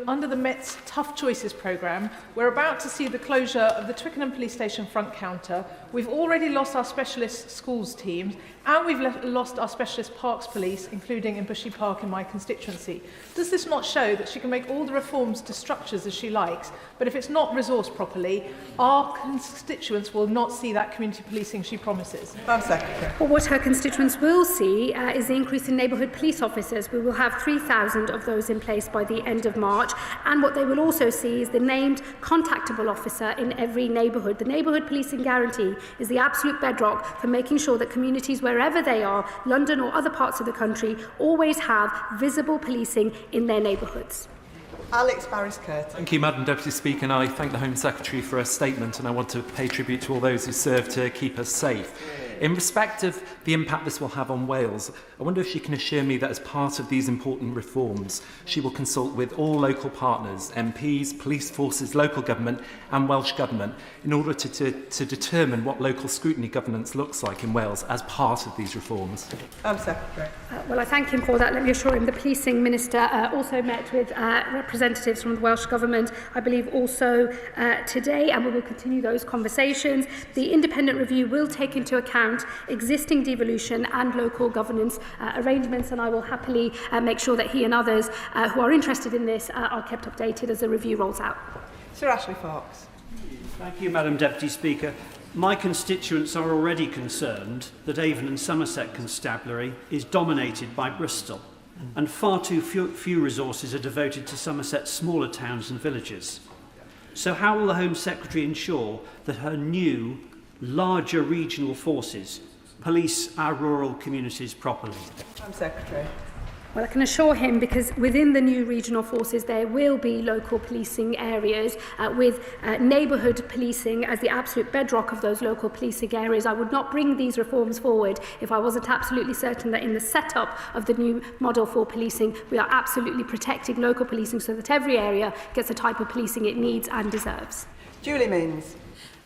A: under the Met's Tough Choices programme, we're about to see the closure of the Twickenham Police Station front counter. We've already lost our specialist schools teams, and we've lost our specialist parks police, including in Bushy Park in my constituency. Does this not show that she can make all the reforms to structures as she likes, but if it's not resourced properly, our constituents will not see that community policing she promises?
P: Secretary.
B: Well, what her constituents will see is the increase in neighbourhood police officers. We will have 3,000 of those in place by the end of March, and what they will also see is the named contactable officer in every neighbourhood. The neighbourhood policing guarantee is the absolute bedrock for making sure that communities wherever they are, London or other parts of the country, always have visible policing in their neighbourhoods.
P: Alex Barris-Curtin.
V: Thank you, Madam Deputy Speaker, and I thank the Home Secretary for her statement, and I want to pay tribute to all those who serve to keep us safe. In respect of the impact this will have on Wales, I wonder if she can assure me that as part of these important reforms, she will consult with all local partners, MPs, police forces, local government and Welsh Government in order to determine what local scrutiny governance looks like in Wales as part of these reforms.
P: Secretary.
B: Well, I thank him for that. Let me assure him the Policing Minister also met with representatives from the Welsh Government, I believe also today, and we will continue those conversations. The independent review will take into account existing devolution and local governance arrangements, and I will happily make sure that he and others who are interested in this are kept updated as the review rolls out.
P: Sir Ashley Fox.
W: Thank you, Madam Deputy Speaker. My constituents are already concerned that Avon and Somerset Constabulary is dominated by Bristol, and far too few resources are devoted to Somerset's smaller towns and villages. So how will the Home Secretary ensure that her new, larger regional forces police our rural communities properly?
P: Home Secretary.
B: Well, I can assure him, because within the new regional forces there will be local policing areas with neighbourhood policing as the absolute bedrock of those local policing areas. I would not bring these reforms forward if I wasn't absolutely certain that in the setup of the new model for policing, we are absolutely protecting local policing so that every area gets the type of policing it needs and deserves.
P: Julie Minns.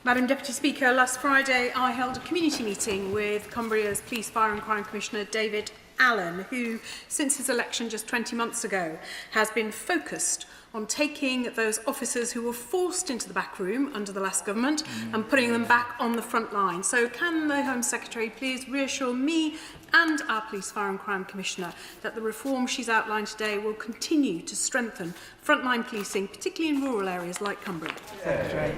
X: Madam Deputy Speaker, last Friday I held a community meeting with Cumbria's Police, Fire and Crime Commissioner David Allen, who, since his election just 20 months ago, has been focused on taking those officers who were forced into the back room under the last government and putting them back on the front line. So can the Home Secretary please reassure me and our Police, Fire and Crime Commissioner that the reform she's outlined today will continue to strengthen frontline policing, particularly in rural areas like Cumbria?
P: Secretary.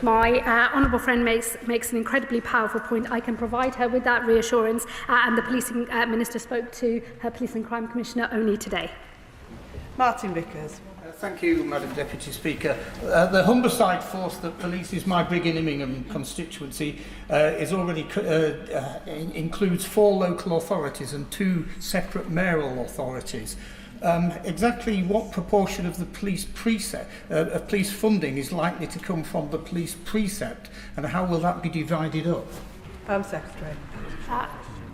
B: My honourable friend makes an incredibly powerful point. I can provide her with that reassurance, and the Policing Minister spoke to her Police and Crime Commissioner only today.
P: Martin Vickers.
O: Thank you, Madam Deputy Speaker. The Humberside force that polices my Brigg in Immingham constituency is already includes 4 local authorities and 2 separate mayoral authorities. Exactly what proportion of the police police funding is likely to come from the police precept, and how will that be divided up?
P: Home Secretary.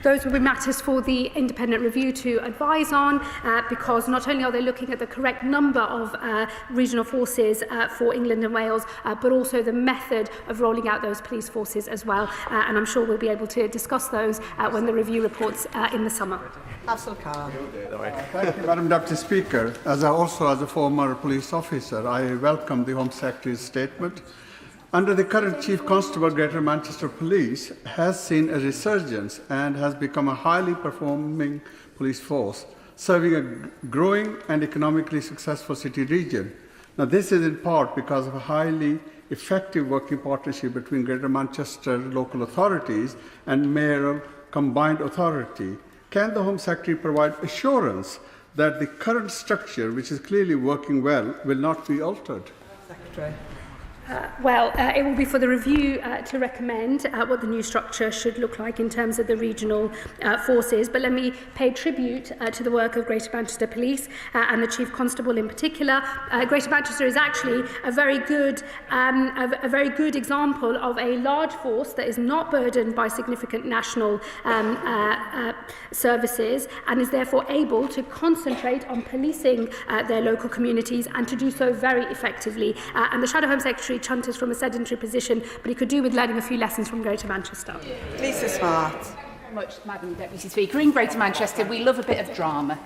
B: Those will be matters for the independent review to advise on, because not only are they looking at the correct number of regional forces for England and Wales, but also the method of rolling out those police forces as well. And I'm sure we'll be able to discuss those when the review reports in the summer.
C: Thank you, Madam Deputy Speaker. As a former police officer, I welcome the Home Secretary's statement. Under the current Chief Constable, Greater Manchester Police has seen a resurgence and has become a highly performing police force, serving a growing and economically successful city region. Now, this is in part because of a highly effective working partnership between Greater Manchester local authorities and mayoral combined authority. Can the Home Secretary provide assurance that the current structure, which is clearly working well, will not be altered?
P: Secretary.
B: It will be for the review to recommend what the new structure should look like in terms of the regional forces. But let me pay tribute to the work of Greater Manchester Police and the Chief Constable in particular. Greater Manchester is actually a very good example of a large force that is not burdened by significant national services and is therefore able to concentrate on policing their local communities and to do so very effectively. And the Shadow Home Secretary chunters from a sedentary position, but he could do with learning a few lessons from Greater Manchester.
P: Lisa Smart.
D: Much, Madam Deputy Speaker. In Greater Manchester, we love a bit of drama.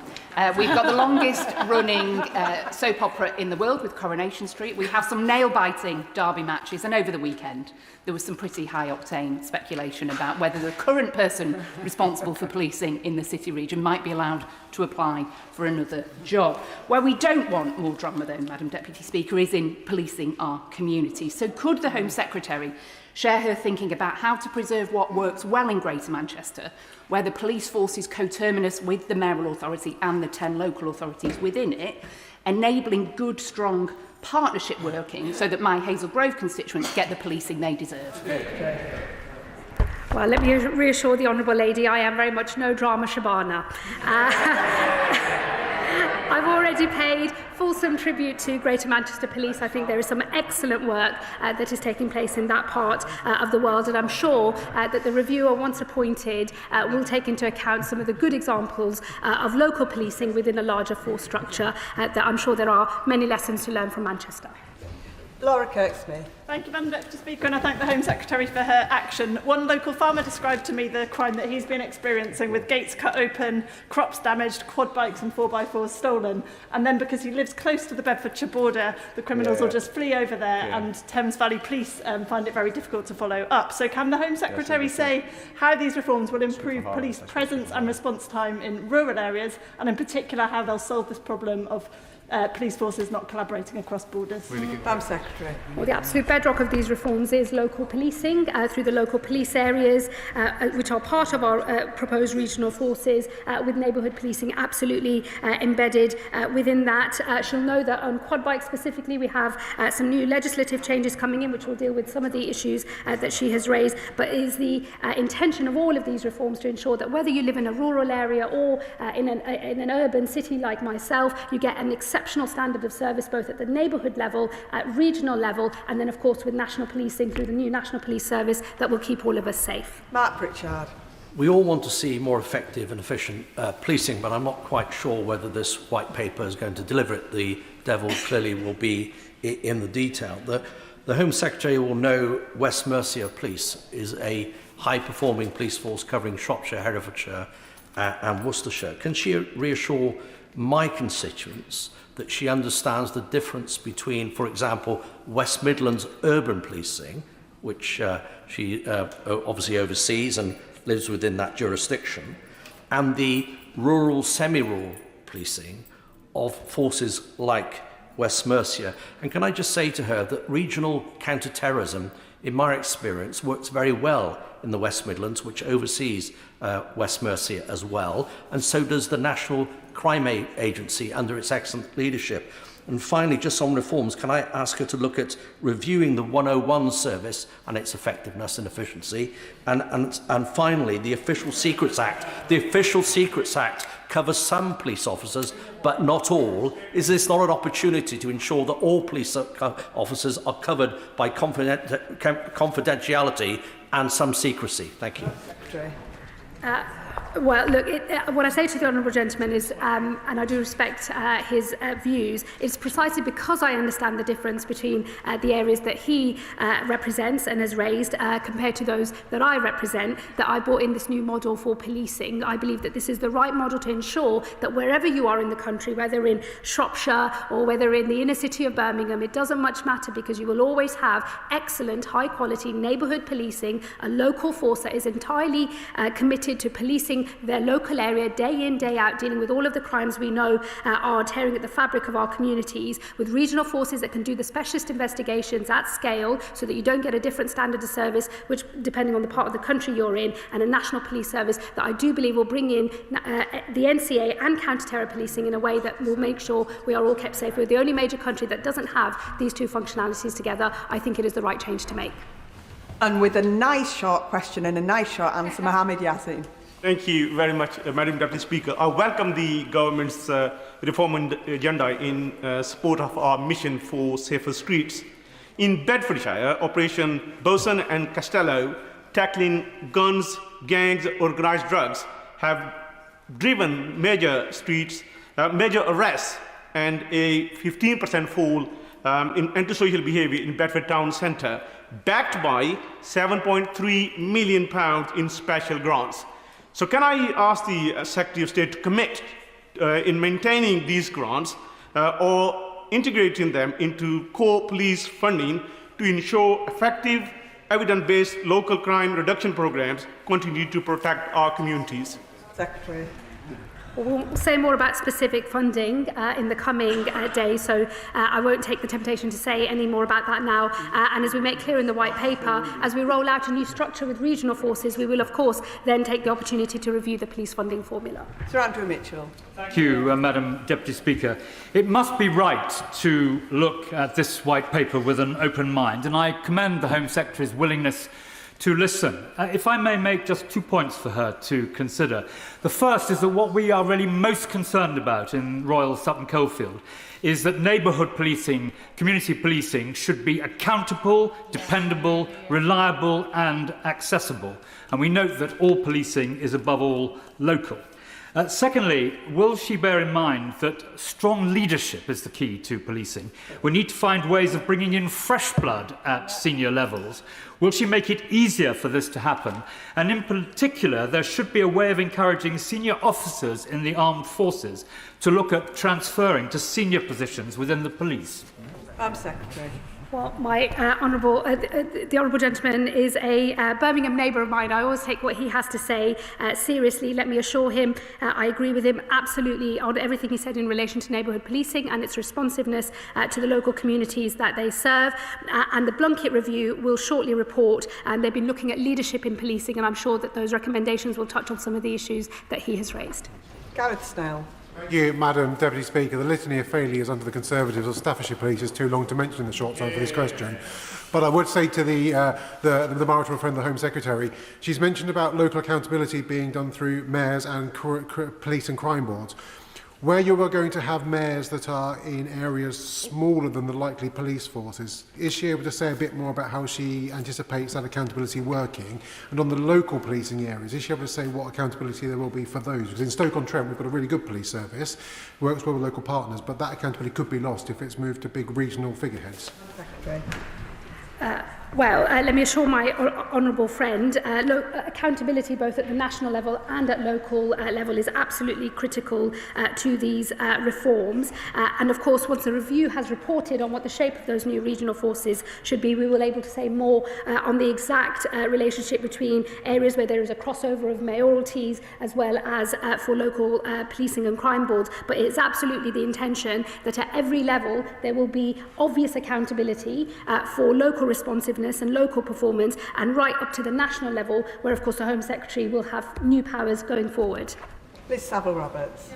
D: We've got the longest running soap opera in the world with Coronation Street. We have some nail-biting derby matches, and over the weekend there was some pretty high-octane speculation about whether the current person responsible for policing in the city region might be allowed to apply for another job. Where we don't want more drama, though, Madam Deputy Speaker, is in policing our communities. So could the Home Secretary share her thinking about how to preserve what works well in Greater Manchester, where the police force is coterminous with the mayoral authority and the 10 local authorities within it, enabling good, strong partnership working so that my Hazel Grove constituents get the policing they deserve?
B: Well, let me reassure the Honourable Lady, I am very much no drama Shabana. I've already paid fulsome tribute to Greater Manchester Police. I think there is some excellent work that is taking place in that part of the world, and I'm sure that the reviewer, once appointed, will take into account some of the good examples of local policing within a larger force structure. That I'm sure there are many lessons to learn from Manchester.
P: Laura Kirksmith.
E: Thank you, Madam Deputy Speaker, and I thank the Home Secretary for her action. One local farmer described to me the crime that he's been experiencing, with gates cut open, crops damaged, quad bikes and 4x4s stolen. And then because he lives close to the Bedfordshire border, the criminals will just flee over there, and Thames Valley Police find it very difficult to follow up. So can the Home Secretary say how these reforms will improve police presence and response time in rural areas, and in particular how they'll solve this problem of police forces not collaborating across borders?
P: Home Secretary.
B: Well, the absolute bedrock of these reforms is local policing through the local police areas, which are part of our proposed regional forces, with neighbourhood policing absolutely embedded within that. She'll know that on quad bikes specifically, we have some new legislative changes coming in, which will deal with some of the issues that she has raised. But it is the intention of all of these reforms to ensure that whether you live in a rural area or in an urban city like myself, you get an exceptional standard of service both at the neighbourhood level, at regional level, and then of course with national policing through the new National Police Service that will keep all of us safe.
P: Mark Pritchard.
G: We all want to see more effective and efficient policing, but I'm not quite sure whether this white paper is going to deliver it. The devil clearly will be in the detail. The Home Secretary will know West Mercia Police is a high-performing police force covering Shropshire, Herefordshire and Worcestershire. Can she reassure my constituents that she understands the difference between, for example, West Midlands urban policing, which she obviously oversees and lives within that jurisdiction, and the rural, semi-rural policing of forces like West Mercia? And can I just say to her that regional counterterrorism, in my experience, works very well in the West Midlands, which oversees West Mercia as well, and so does the National Crime Agency under its excellent leadership And finally, just on reforms, can I ask her to look at reviewing the 101 service and its effectiveness and efficiency? And finally, the Official Secrets Act. The Official Secrets Act covers some police officers, but not all. Is this not an opportunity to ensure that all police officers are covered by confidentiality and some secrecy? Thank you.
B: Well, look, what I say to the honourable gentleman is, and I do respect his views, it's precisely because I understand the difference between the areas that he represents and has raised compared to those that I represent that I brought in this new model for policing. I believe that this is the right model to ensure that wherever you are in the country, whether in Shropshire or whether in the inner city of Birmingham, it doesn't much matter because you will always have excellent, high-quality neighbourhood policing, a local force that is entirely committed to policing their local area day in, day out, dealing with all of the crimes we know are tearing at the fabric of our communities, with regional forces that can do the specialist investigations at scale so that you don't get a different standard of service, which depending on the part of the country you're in, and a national police service that I do believe will bring in the NCA and counter-terror policing in a way that will make sure we are all kept safe. We're the only major country that doesn't have these two functionalities together. I think it is the right change to make.
P: And with a nice short question and a nice short answer, Mohammed Yassin.
H: Thank you very much, Madam Deputy Speaker. I welcome the government's reform agenda in support of our mission for safer streets. In Bedfordshire, Operation Bosun and Costello, tackling guns, gangs, organised drugs, have driven major streets, major arrests, and a 15% fall in antisocial behaviour in Bedford Town Centre, backed by £7.3 million in special grants. So can I ask the Secretary of State to commit in maintaining these grants or integrating them into core police funding to ensure effective, evidence-based local crime reduction programs continue to protect our communities?
P: Secretary.
B: We'll say more about specific funding in the coming days, so I won't take the temptation to say any more about that now. And as we make clear in the white paper, as we roll out a new structure with regional forces, we will, of course, then take the opportunity to review the police funding formula.
P: Sir Andrew Mitchell.
M: Thank you, Madam Deputy Speaker. It must be right to look at this white paper with an open mind, and I commend the Home Secretary's willingness to listen. If I may make just 2 points for her to consider. The first is that what we are really most concerned about in Royal Sutton Coldfield is that neighbourhood policing, community policing, should be accountable, dependable, reliable and accessible. And we note that all policing is above all local. Secondly, will she bear in mind that strong leadership is the key to policing? We need to find ways of bringing in fresh blood at senior levels. Will she make it easier for this to happen? And in particular, there should be a way of encouraging senior officers in the armed forces to look at transferring to senior positions within the police.
P: Secretary.
B: Well, my the honourable gentleman is a Birmingham neighbour of mine. I always take what he has to say seriously. Let me assure him I agree with him absolutely on everything he said in relation to neighbourhood policing and its responsiveness to the local communities that they serve. And the Blunkett Review will shortly report, and they've been looking at leadership in policing, and I'm sure that those recommendations will touch on some of the issues that he has raised.
P: Gareth Snell.
I: Thank you, Madam Deputy Speaker. The litany of failures under the Conservatives of Staffordshire Police is too long to mention in the short time for this question. But I would say to the marital friend, the Home Secretary, she's mentioned about local accountability being done through mayors and police and crime boards. Where you are going to have mayors that are in areas smaller than the likely police forces, is she able to say a bit more about how she anticipates that accountability working? And on the local policing areas, is she able to say what accountability there will be for those? Because in Stoke-on-Trent, we've got a really good police service, works well with local partners, but that accountability could be lost if it's moved to big regional figureheads.
B: Let me assure my honourable friend, accountability both at the national level and at local level is absolutely critical to these reforms. And of course, once the review has reported on what the shape of those new regional forces should be, we will be able to say more on the exact relationship between areas where there is a crossover of mayoralties as well as for local policing and crime boards. But it's absolutely the intention that at every level there will be obvious accountability for local responsiveness and local performance, and right up to the national level, where of course the Home Secretary will have new powers going forward.
P: Liz Saville-Roberts.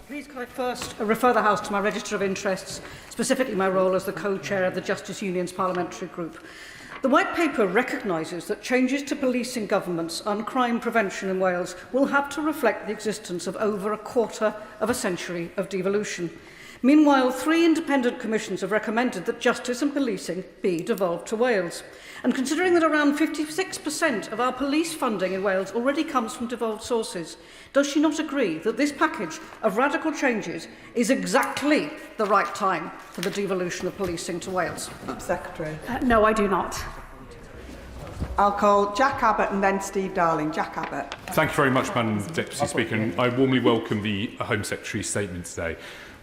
J: Please could I first refer the House to my register of interests, specifically my role as the co-chair of the Justice Union's parliamentary group. The White Paper recognises that changes to policing governments and crime prevention in Wales will have to reflect the existence of over a quarter of a century of devolution. Meanwhile, 3 independent commissions have recommended that justice and policing be devolved to Wales. And considering that around 56% of our police funding in Wales already comes from devolved sources, does she not agree that this package of radical changes is exactly the right time for the devolution of policing to Wales?
P: Secretary.
B: No, I do not.
P: I'll call Jack Abbott and then Steve Darling. Jack Abbott.
K: Thank you very much, Madam Deputy Speaker, and I warmly welcome the Home Secretary's statement today.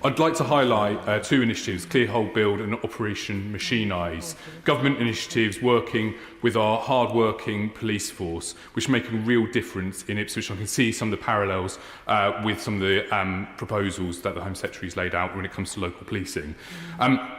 K: I'd like to highlight 2 initiatives, Clear Hold Build and Operation Machine Eyes, government initiatives working with our hard-working police force, which are making a real difference in Ipswich. I can see some of the parallels with some of the proposals that the Home Secretary's laid out when it comes to local policing.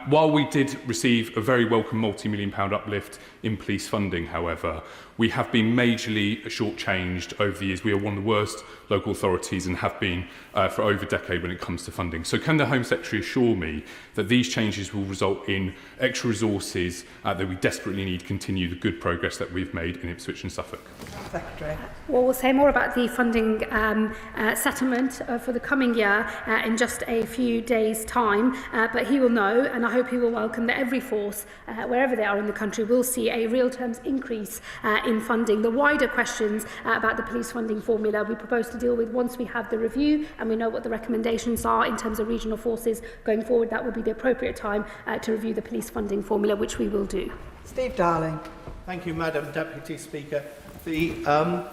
K: While we did receive a very welcome multi-million-pound uplift in police funding, however, we have been majorly shortchanged over the years. We are one of the worst local authorities and have been for over a decade when it comes to funding. So can the Home Secretary assure me that these changes will result in extra resources that we desperately need to continue the good progress that we've made in Ipswich and Suffolk?
P: Secretary.
B: Well, we'll say more about the funding settlement for the coming year in just a few days' time, but he will know, and I hope he will welcome, that every force, wherever they are in the country, will see a real terms increase in funding. The wider questions about the police funding formula we propose to deal with once we have the review and we know what the recommendations are in terms of regional forces going forward. That will be the appropriate time to review the police funding formula, which we will do.
P: Steve Darling.
L: Thank you, Madam Deputy Speaker. The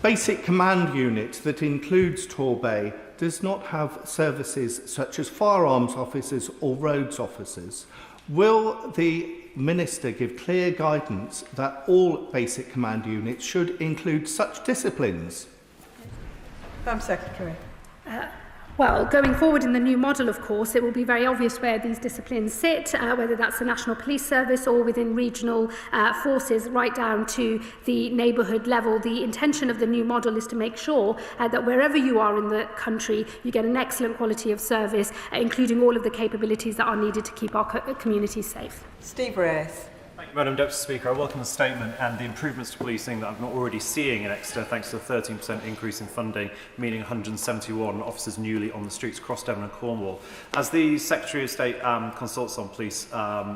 L: basic command unit that includes Torbay does not have services such as firearms officers or roads officers. Will the Minister give clear guidance that all basic command units should include such disciplines?
P: Madam Secretary.
B: Well, going forward in the new model, of course, it will be very obvious where these disciplines sit, whether that's the National Police Service or within regional forces, right down to the neighbourhood level. The intention of the new model is to make sure that wherever you are in the country, you get an excellent quality of service, including all of the capabilities that are needed to keep our communities safe.
P: Steve Race.
V: Thank you, Madam Deputy Speaker. I welcome the statement and the improvements to policing that I'm already seeing in Exeter, thanks to the 13% increase in funding, meaning 171 officers newly on the streets across Devon and Cornwall. As the Secretary of State consults on police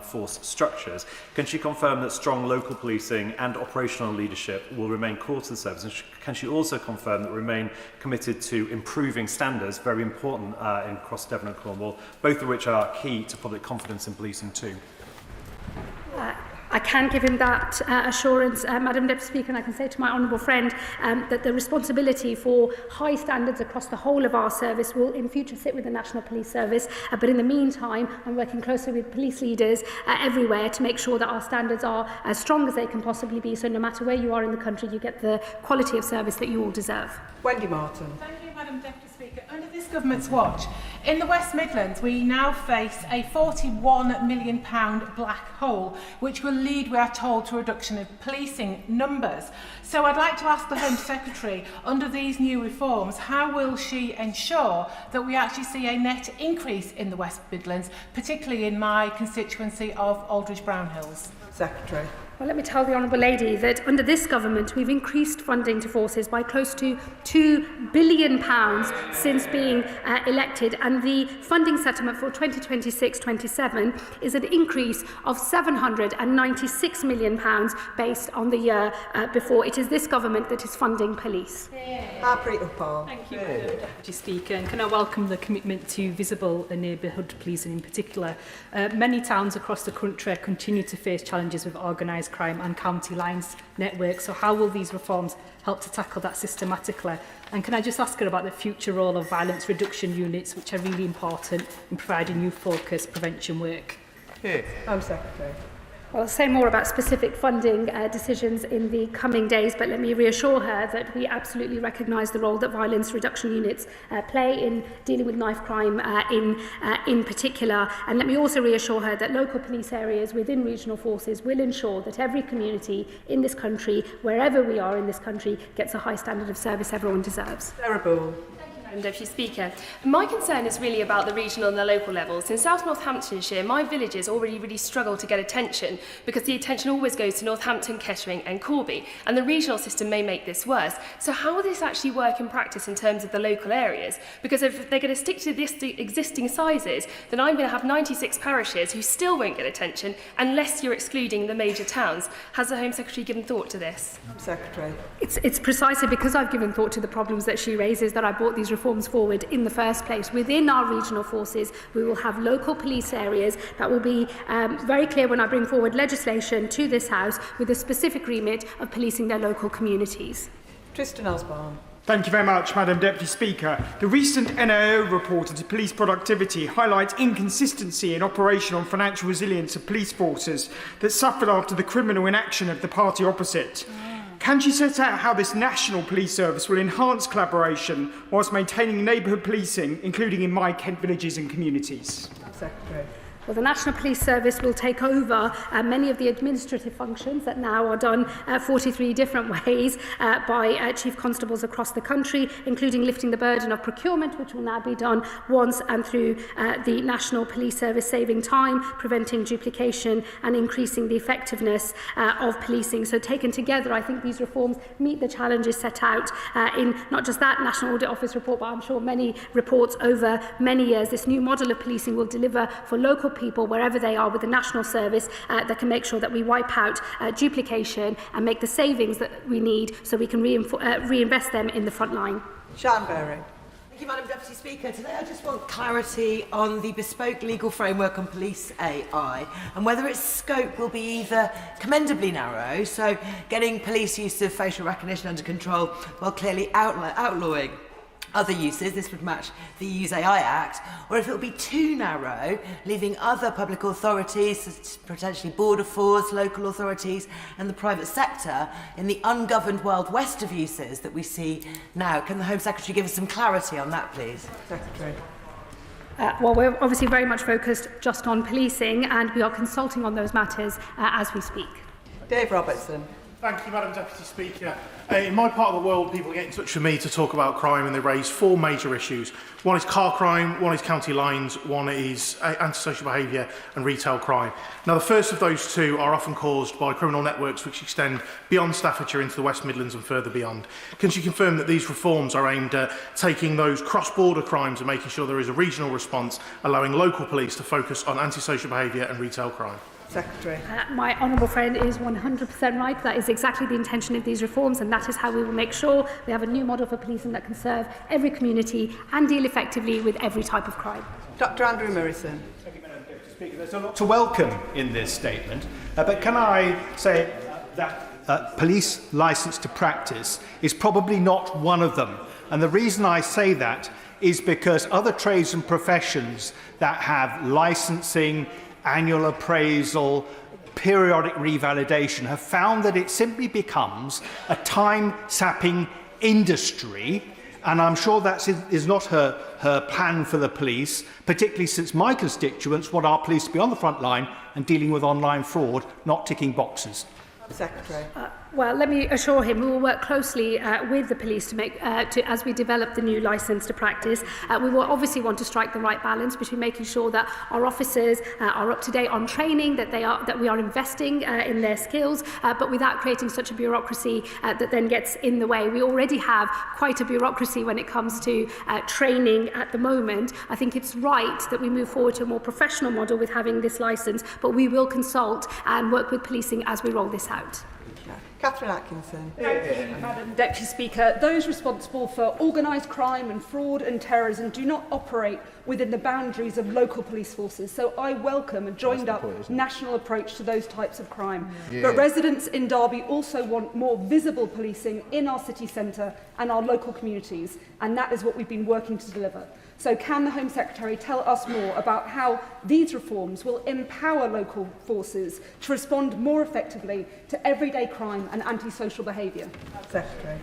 V: force structures, can she confirm that strong local policing and operational leadership will remain core to the service? And can she also confirm that we remain committed to improving standards, very important across Devon and Cornwall, both of which are key to public confidence in policing too?
B: I can give him that assurance, Madam Deputy Speaker, and I can say to my honourable friend that the responsibility for high standards across the whole of our service will in future sit with the National Police Service, but in the meantime I'm working closely with police leaders everywhere to make sure that our standards are as strong as they can possibly be, so no matter where you are in the country you get the quality of service that you all deserve.
P: Wendy Martin.
A: Thank you, Madam Deputy Speaker. Under this government's watch, in the West Midlands, we now face a £41 million black hole, which will lead, we are told, to a reduction of policing numbers. So I'd like to ask the Home Secretary, under these new reforms, how will she ensure that we actually see a net increase in the West Midlands, particularly in my constituency of Aldridge Brownhills?
P: Secretary.
B: Well, let me tell the Honourable Lady that under this government we've increased funding to forces by close to £2 billion since being elected, and the funding settlement for 2026-27 is an increase of £796 million based on the year before. It is this government that is funding police.
P: Harpreet Uppal.
N: Thank you, Madam Deputy Speaker, and can I welcome the commitment to visible and neighbourhood policing in particular. Many towns across the country continue to face challenges with organised crime and county lines networks, so how will these reforms help to tackle that systematically? And can I just ask her about the future role of violence reduction units, which are really important in providing youth focused prevention work?
P: Home Secretary.
B: Well, I'll say more about specific funding decisions in the coming days, but let me reassure her that we absolutely recognise the role that violence reduction units play in dealing with knife crime in particular. And let me also reassure her that local police areas within regional forces will ensure that every community in this country, wherever we are in this country, gets a high standard of service everyone deserves.
P: Terrible.
F: Deputy Speaker. My concern is really about the regional and the local levels. In South Northamptonshire, my villages already really struggle to get attention because the attention always goes to Northampton, Kettering and Corby, and the regional system may make this worse. So how will this actually work in practice in terms of the local areas? Because if they're going to stick to the existing sizes, then I'm going to have 96 parishes who still won't get attention unless you're excluding the major towns. Has the Home Secretary given thought to this?
P: Secretary.
B: It's precisely because I've given thought to the problems that she raises that I brought these reforms forward in the first place. Within our regional forces, we will have local police areas that will be very clear when I bring forward legislation to this House with a specific remit of policing their local communities.
P: Tristan Osborne.
Q: Thank you very much, Madam Deputy Speaker. The recent NAO report into police productivity highlights inconsistency in operational and financial resilience of police forces that suffered after the criminal inaction of the party opposite. Can she set out how this national police service will enhance collaboration whilst maintaining neighbourhood policing, including in my Kent villages and communities?
P: Secretary.
B: Well, the National Police Service will take over many of the administrative functions that now are done 43 different ways by chief constables across the country, including lifting the burden of procurement, which will now be done once and through the National Police Service, saving time, preventing duplication and increasing the effectiveness of policing. So taken together, I think these reforms meet the challenges set out in not just that National Audit Office report, but I'm sure many reports over many years. This new model of policing will deliver for local people wherever they are with the national service that can make sure that we wipe out duplication and make the savings that we need so we can reinvest them in the front line.
P: Sian Berry.
R: Thank you, Madam Deputy Speaker. Today I just want clarity on the bespoke legal framework on police AI and whether its scope will be either commendably narrow, so getting police use of facial recognition under control while clearly outlawing other uses, this would match the Use AI Act, or if it will be too narrow, leaving other public authorities, potentially border force, local authorities and the private sector in the ungoverned wild west of uses that we see now. Can the Home Secretary give us some clarity on that, please?
P: Secretary.
B: Well, we're obviously very much focused just on policing and we are consulting on those matters as we speak.
P: Dave Robertson.
S: Thank you, Madam Deputy Speaker. In my part of the world, people get in touch with me to talk about crime and they raise four major issues. One is car crime, one is county lines, one is antisocial behaviour and retail crime. Now, the first of those two are often caused by criminal networks which extend beyond Staffordshire into the West Midlands and further beyond. Can she confirm that these reforms are aimed at taking those cross-border crimes and making sure there is a regional response, allowing local police to focus on antisocial behaviour and retail crime?
P: Secretary.
B: My honourable friend is 100% right. That is exactly the intention of these reforms and that is how we will make sure we have a new model for policing that can serve every community and deal effectively with every type of crime.
P: Dr Andrew Murison.
W: Thank you, Madam Deputy Speaker. There's a lot to welcome in this statement, but can I say that police licence to practice is probably not one of them. And the reason I say that is because other trades and professions that have licensing, annual appraisal, periodic revalidation have found that it simply becomes a time-sapping industry, and I'm sure that is not her plan for the police, particularly since my constituents want our police to be on the front line and dealing with online fraud, not ticking boxes.
P: Secretary.
B: Well, let me assure him we will work closely with the police to make, as we develop the new licence to practice. We will obviously want to strike the right balance between making sure that our officers are up to date on training, that we are investing in their skills, but without creating such a bureaucracy that then gets in the way. We already have quite a bureaucracy when it comes to training at the moment. I think it's right that we move forward to a more professional model with having this licence, but we will consult and work with policing as we roll this out.
P: Catherine Atkinson.
Y: Thank you, Madam Deputy Speaker. Those responsible for organised crime and fraud and terrorism do not operate within the boundaries of local police forces, so I welcome a joined-up national approach to those types of crime. Yeah. But residents in Derby also want more visible policing in our city centre and our local communities, and that is what we've been working to deliver. So can the Home Secretary tell us more about how these reforms will empower local forces to respond more effectively to everyday crime and antisocial behaviour?
P: Secretary.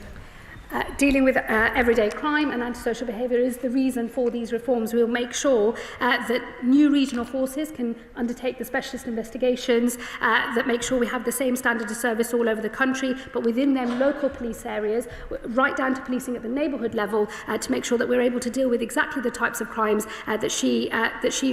B: Dealing with everyday crime and antisocial behaviour is the reason for these reforms. We will make sure that new regional forces can undertake the specialist investigations, that make sure we have the same standard of service all over the country, but within them local police areas, right down to policing at the neighbourhood level, to make sure that we're able to deal with exactly the types of crimes that she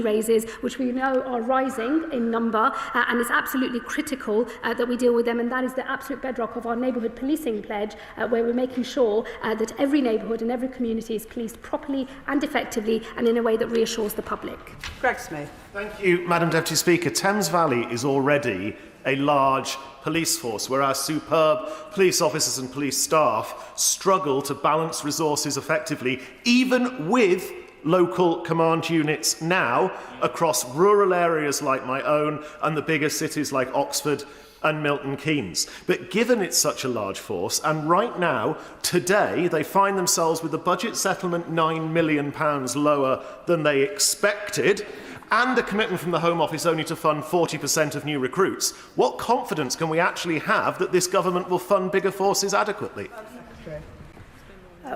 B: raises, which we know are rising in number, and it's absolutely critical that we deal with them, and that is the absolute bedrock of our neighbourhood policing pledge, where we're making sure that every neighbourhood and every community is policed properly and effectively and in a way that reassures the public.
P: Greg Smith.
C: Thank you, Madam Deputy Speaker. Thames Valley is already a large police force where our superb police officers and police staff struggle to balance resources effectively, even with local command units now across rural areas like my own and the bigger cities like Oxford and Milton Keynes. But given it's such a large force, and right now, today, they find themselves with the budget settlement £9 million lower than they expected, and a commitment from the Home Office only to fund 40% of new recruits, what confidence can we actually have that this government will fund bigger forces adequately?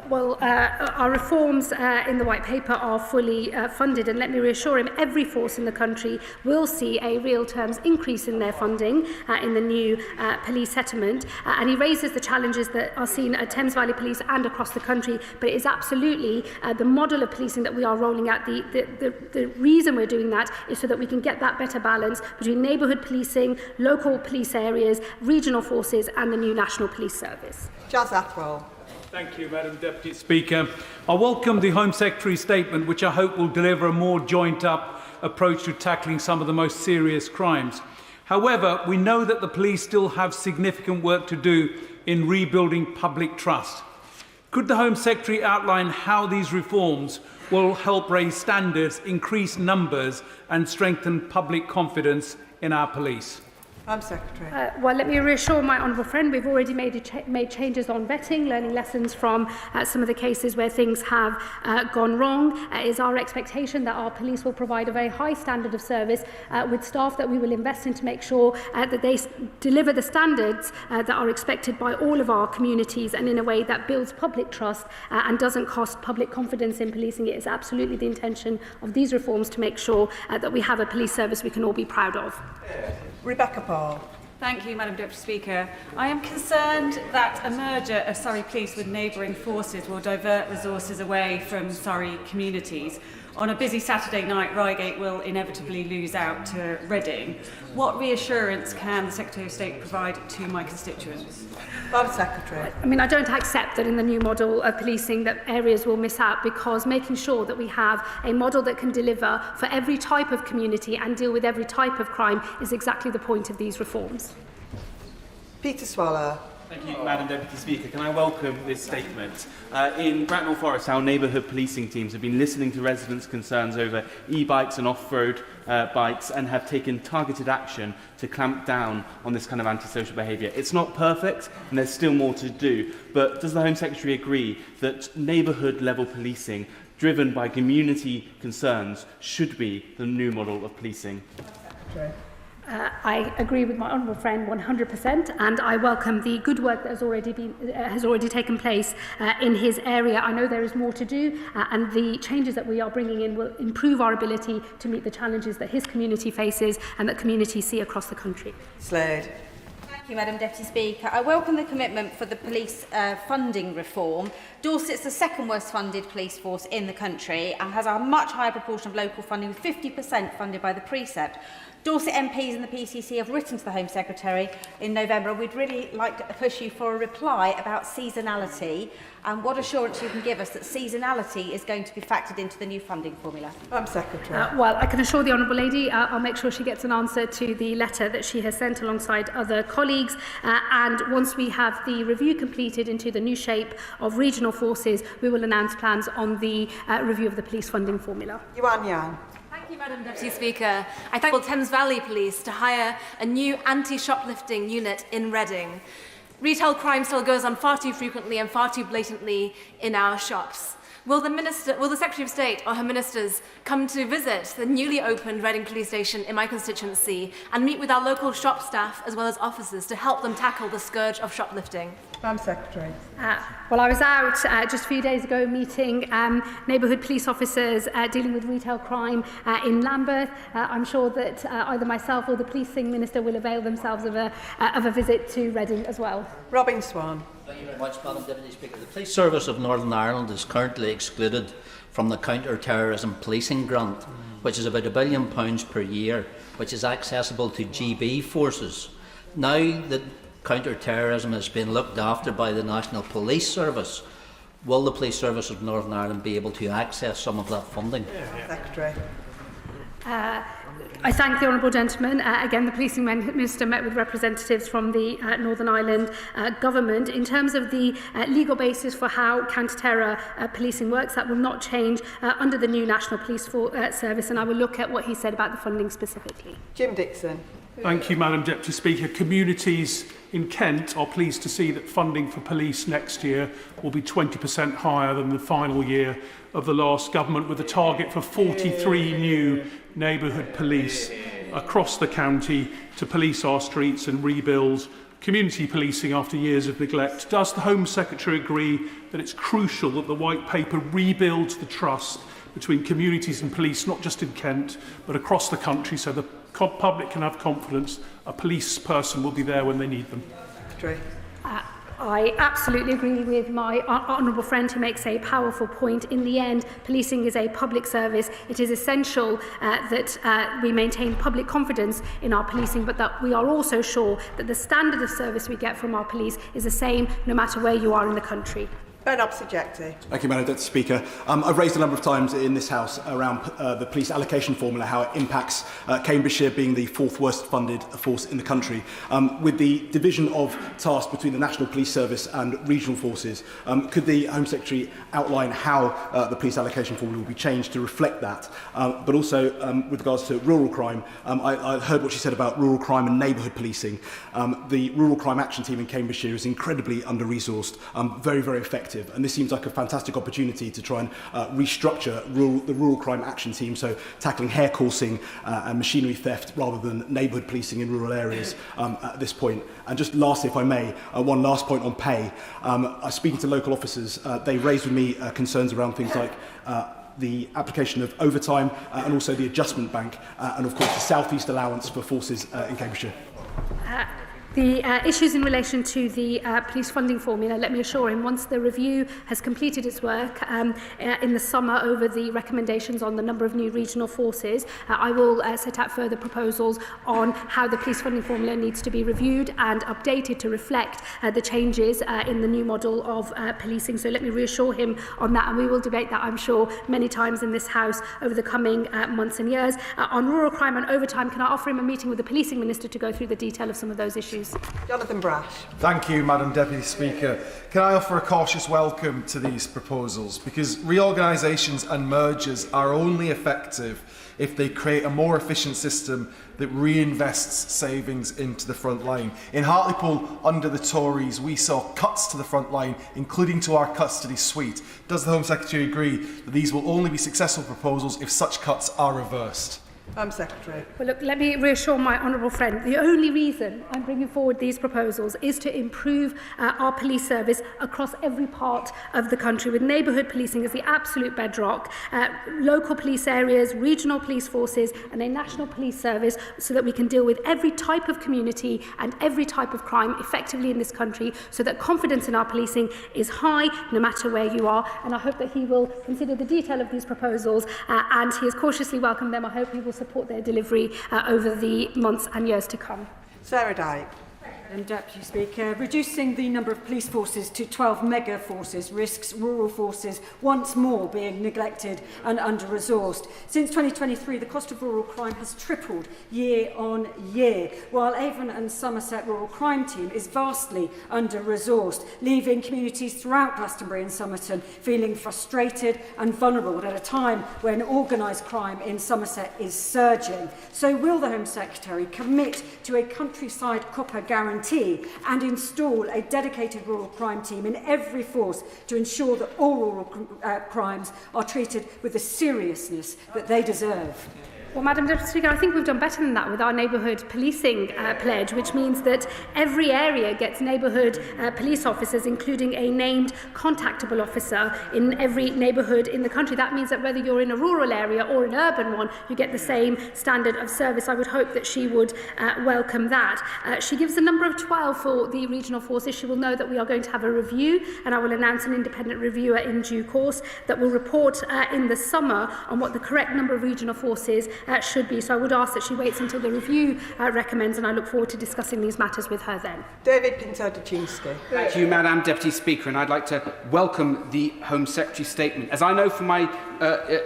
B: Our reforms in the White Paper are fully funded, and let me reassure him, every force in the country will see a real terms increase in their funding in the new police settlement, and he raises the challenges that are seen at Thames Valley Police and across the country, but it is absolutely the model of policing that we are rolling out. The reason we're doing that is so that we can get that better balance between neighbourhood policing, local police areas, regional forces and the new National Police Service.
P: Jazz Athwell.
O: Thank you, Madam Deputy Speaker. I welcome the Home Secretary's statement, which I hope will deliver a more joined-up approach to tackling some of the most serious crimes. However, we know that the police still have significant work to do in rebuilding public trust. Could the Home Secretary outline how these reforms will help raise standards, increase numbers and strengthen public confidence in our police?
P: Home Secretary.
B: Well, let me reassure my honourable friend, we've already made changes on vetting, learning lessons from some of the cases where things have gone wrong. It is our expectation that our police will provide a very high standard of service with staff that we will invest in to make sure that they deliver the standards that are expected by all of our communities and in a way that builds public trust and doesn't cost public confidence in policing. It is absolutely the intention of these reforms to make sure that we have a police service we can all be proud of.
P: Rebecca Paul.
T: Thank you, Madam Deputy Speaker. I am concerned that a merger of Surrey Police with neighbouring forces will divert resources away from Surrey communities. On a busy Saturday night, Reigate will inevitably lose out to Reading. What reassurance can the Secretary of State provide to my constituents?
P: Madam Secretary.
B: I mean, I don't accept that in the new model of policing that areas will miss out, because making sure that we have a model that can deliver for every type of community and deal with every type of crime is exactly the point of these reforms.
P: Peter Swallow.
U: Thank you, Madam Deputy Speaker. Can I welcome this statement? In Bracknell Forest, our neighbourhood policing teams have been listening to residents' concerns over e-bikes and off-road bikes and have taken targeted action to clamp down on this kind of antisocial behaviour. It's not perfect and there's still more to do, but does the Home Secretary agree that neighbourhood-level policing driven by community concerns should be the new model of policing?
B: I agree with my honourable friend 100%, and I welcome the good work that has already taken place in his area. I know there is more to do, and the changes that we are bringing in will improve our ability to meet the challenges that his community faces and that communities see across the country.
P: Slade.
X: Thank you, Madam Deputy Speaker. I welcome the commitment for the police funding reform. Dorset's the second worst funded police force in the country and has a much higher proportion of local funding, with 50% funded by the precept. Dorset MPs and the PCC have written to the Home Secretary in November. We'd really like to push you for a reply about seasonality and what assurance you can give us that seasonality is going to be factored into the new funding formula.
P: Home Secretary.
B: Well, I can assure the Honourable Lady I'll make sure she gets an answer to the letter that she has sent alongside other colleagues, and once we have the review completed into the new shape of regional forces, we will announce plans on the review of the police funding formula.
P: Yuan Yang.
Z: Thank you, Madam Deputy Speaker. I thank the Thames Valley Police to hire a new anti-shoplifting unit in Reading. Retail crime still goes on far too frequently and far too blatantly in our shops. Will the Secretary of State or her ministers come to visit the newly opened Reading Police Station in my constituency and meet with our local shop staff as well as officers to help them tackle the scourge of shoplifting?
P: Madam Secretary.
B: Well, I was out just a few days ago meeting neighbourhood police officers dealing with retail crime in Lambeth. I'm sure that either myself or the policing minister will avail themselves of a visit to Reading as well.
P: Robin Swan.
D: Thank you very much, Madam Deputy Speaker. The Police Service of Northern Ireland is currently excluded from the Counterterrorism Policing Grant, which is about £1 billion per year, which is accessible to GB forces. Now that counter-terrorism has been looked after by the National Police Service, will the Police Service of Northern Ireland be able to access some of that funding?
P: Secretary.
B: I thank the honourable gentleman. Again, the policing minister met with representatives from the Northern Ireland government. In terms of the legal basis for how counter-terror policing works, that will not change under the new National Police Service, and I will look at what he said about the funding specifically.
P: Jim Dixon.
O: Thank you, Madam Deputy Speaker. Communities in Kent are pleased to see that funding for police next year will be 20% higher than the final year of the last government, with a target for 43 new neighbourhood police across the county to police our streets and rebuild community policing after years of neglect. Does the Home Secretary agree that it's crucial that the White Paper rebuilds the trust between communities and police, not just in Kent, but across the country, so the public can have confidence a police person will be there when they need them?
B: I absolutely agree with my honourable friend who makes a powerful point. In the end, policing is a public service. It is essential that we maintain public confidence in our policing, but that we are also sure that the standard of service we get from our police is the same no matter where you are in the country.
P: Ben Obsojecti.
E: Thank you, Madam Deputy Speaker. I've raised a number of times in this House around the police allocation formula, how it impacts Cambridgeshire being the fourth worst funded force in the country. With the division of tasks between the National Police Service and regional forces, could the Home Secretary outline how the police allocation formula will be changed to reflect that? But also, with regards to rural crime, I heard what she said about rural crime and neighbourhood policing. The Rural Crime Action Team in Cambridgeshire is incredibly under-resourced, very, very effective. And this seems like a fantastic opportunity to try and restructure the Rural Crime Action Team, so tackling hair coursing and machinery theft rather than neighbourhood policing in rural areas at this point. And just lastly, if I may, one last point on pay. Speaking to local officers, they raised with me concerns around things like the application of overtime and also the adjustment bank and of course the South East allowance for forces in Cambridgeshire.
B: The issues in relation to the police funding formula, let me assure him, once the review has completed its work in the summer over the recommendations on the number of new regional forces, I will set out further proposals on how the police funding formula needs to be reviewed and updated to reflect the changes in the new model of policing. So let me reassure him on that, and we will debate that, I'm sure, many times in this House over the coming months and years. On rural crime and overtime, can I offer him a meeting with the policing minister to go through the detail of some of those issues?
P: Jonathan Brash.
G: Thank you, Madam Deputy Speaker. Can I offer a cautious welcome to these proposals? Because reorganisations and mergers are only effective if they create a more efficient system that reinvests savings into the front line. In Hartlepool, under the Tories, we saw cuts to the front line, including to our custody suite. Does the Home Secretary agree that these will only be successful proposals if such cuts are reversed?
P: Secretary.
B: Well, look, let me reassure my honourable friend. The only reason I'm bringing forward these proposals is to improve our police service across every part of the country, with neighbourhood policing as the absolute bedrock, local police areas, regional police forces and a national police service, so that we can deal with every type of community and every type of crime effectively in this country, so that confidence in our policing is high no matter where you are. And I hope that he will consider the detail of these proposals and he has cautiously welcomed them. I hope he will support their delivery over the months and years to come.
P: Sarah Dyke.
T: Deputy Speaker, reducing the number of police forces to 12 mega forces risks rural forces once more being neglected and under-resourced. Since 2023, the cost of rural crime has tripled year on year, while Avon and Somerset Rural Crime Team is vastly under-resourced, leaving communities throughout Glastonbury and Somerton feeling frustrated and vulnerable at a time when organised crime in Somerset is surging. So will the Home Secretary commit to a countryside copper guarantee
H: guarantee and install a dedicated rural crime team in every force to ensure that all rural crimes are treated with the seriousness that they deserve.
B: Well, Madam Deputy Speaker, I think we've done better than that with our neighbourhood policing pledge, which means that every area gets neighbourhood police officers, including a named contactable officer in every neighbourhood in the country. That means that whether you're in a rural area or an urban one, you get the same standard of service. I would hope that she would welcome that. She gives the number of 12 for the regional forces. She will know that we are going to have a review, and I will announce an independent reviewer in due course that will report in the summer on what the correct number of regional forces should be. So I would ask that she waits until the review recommends, and I look forward to discussing these matters with her then.
P: David Pinto-Duchinsky.
I: Thank you, Madam Deputy Speaker, and I'd like to welcome the Home Secretary's statement. As I know from my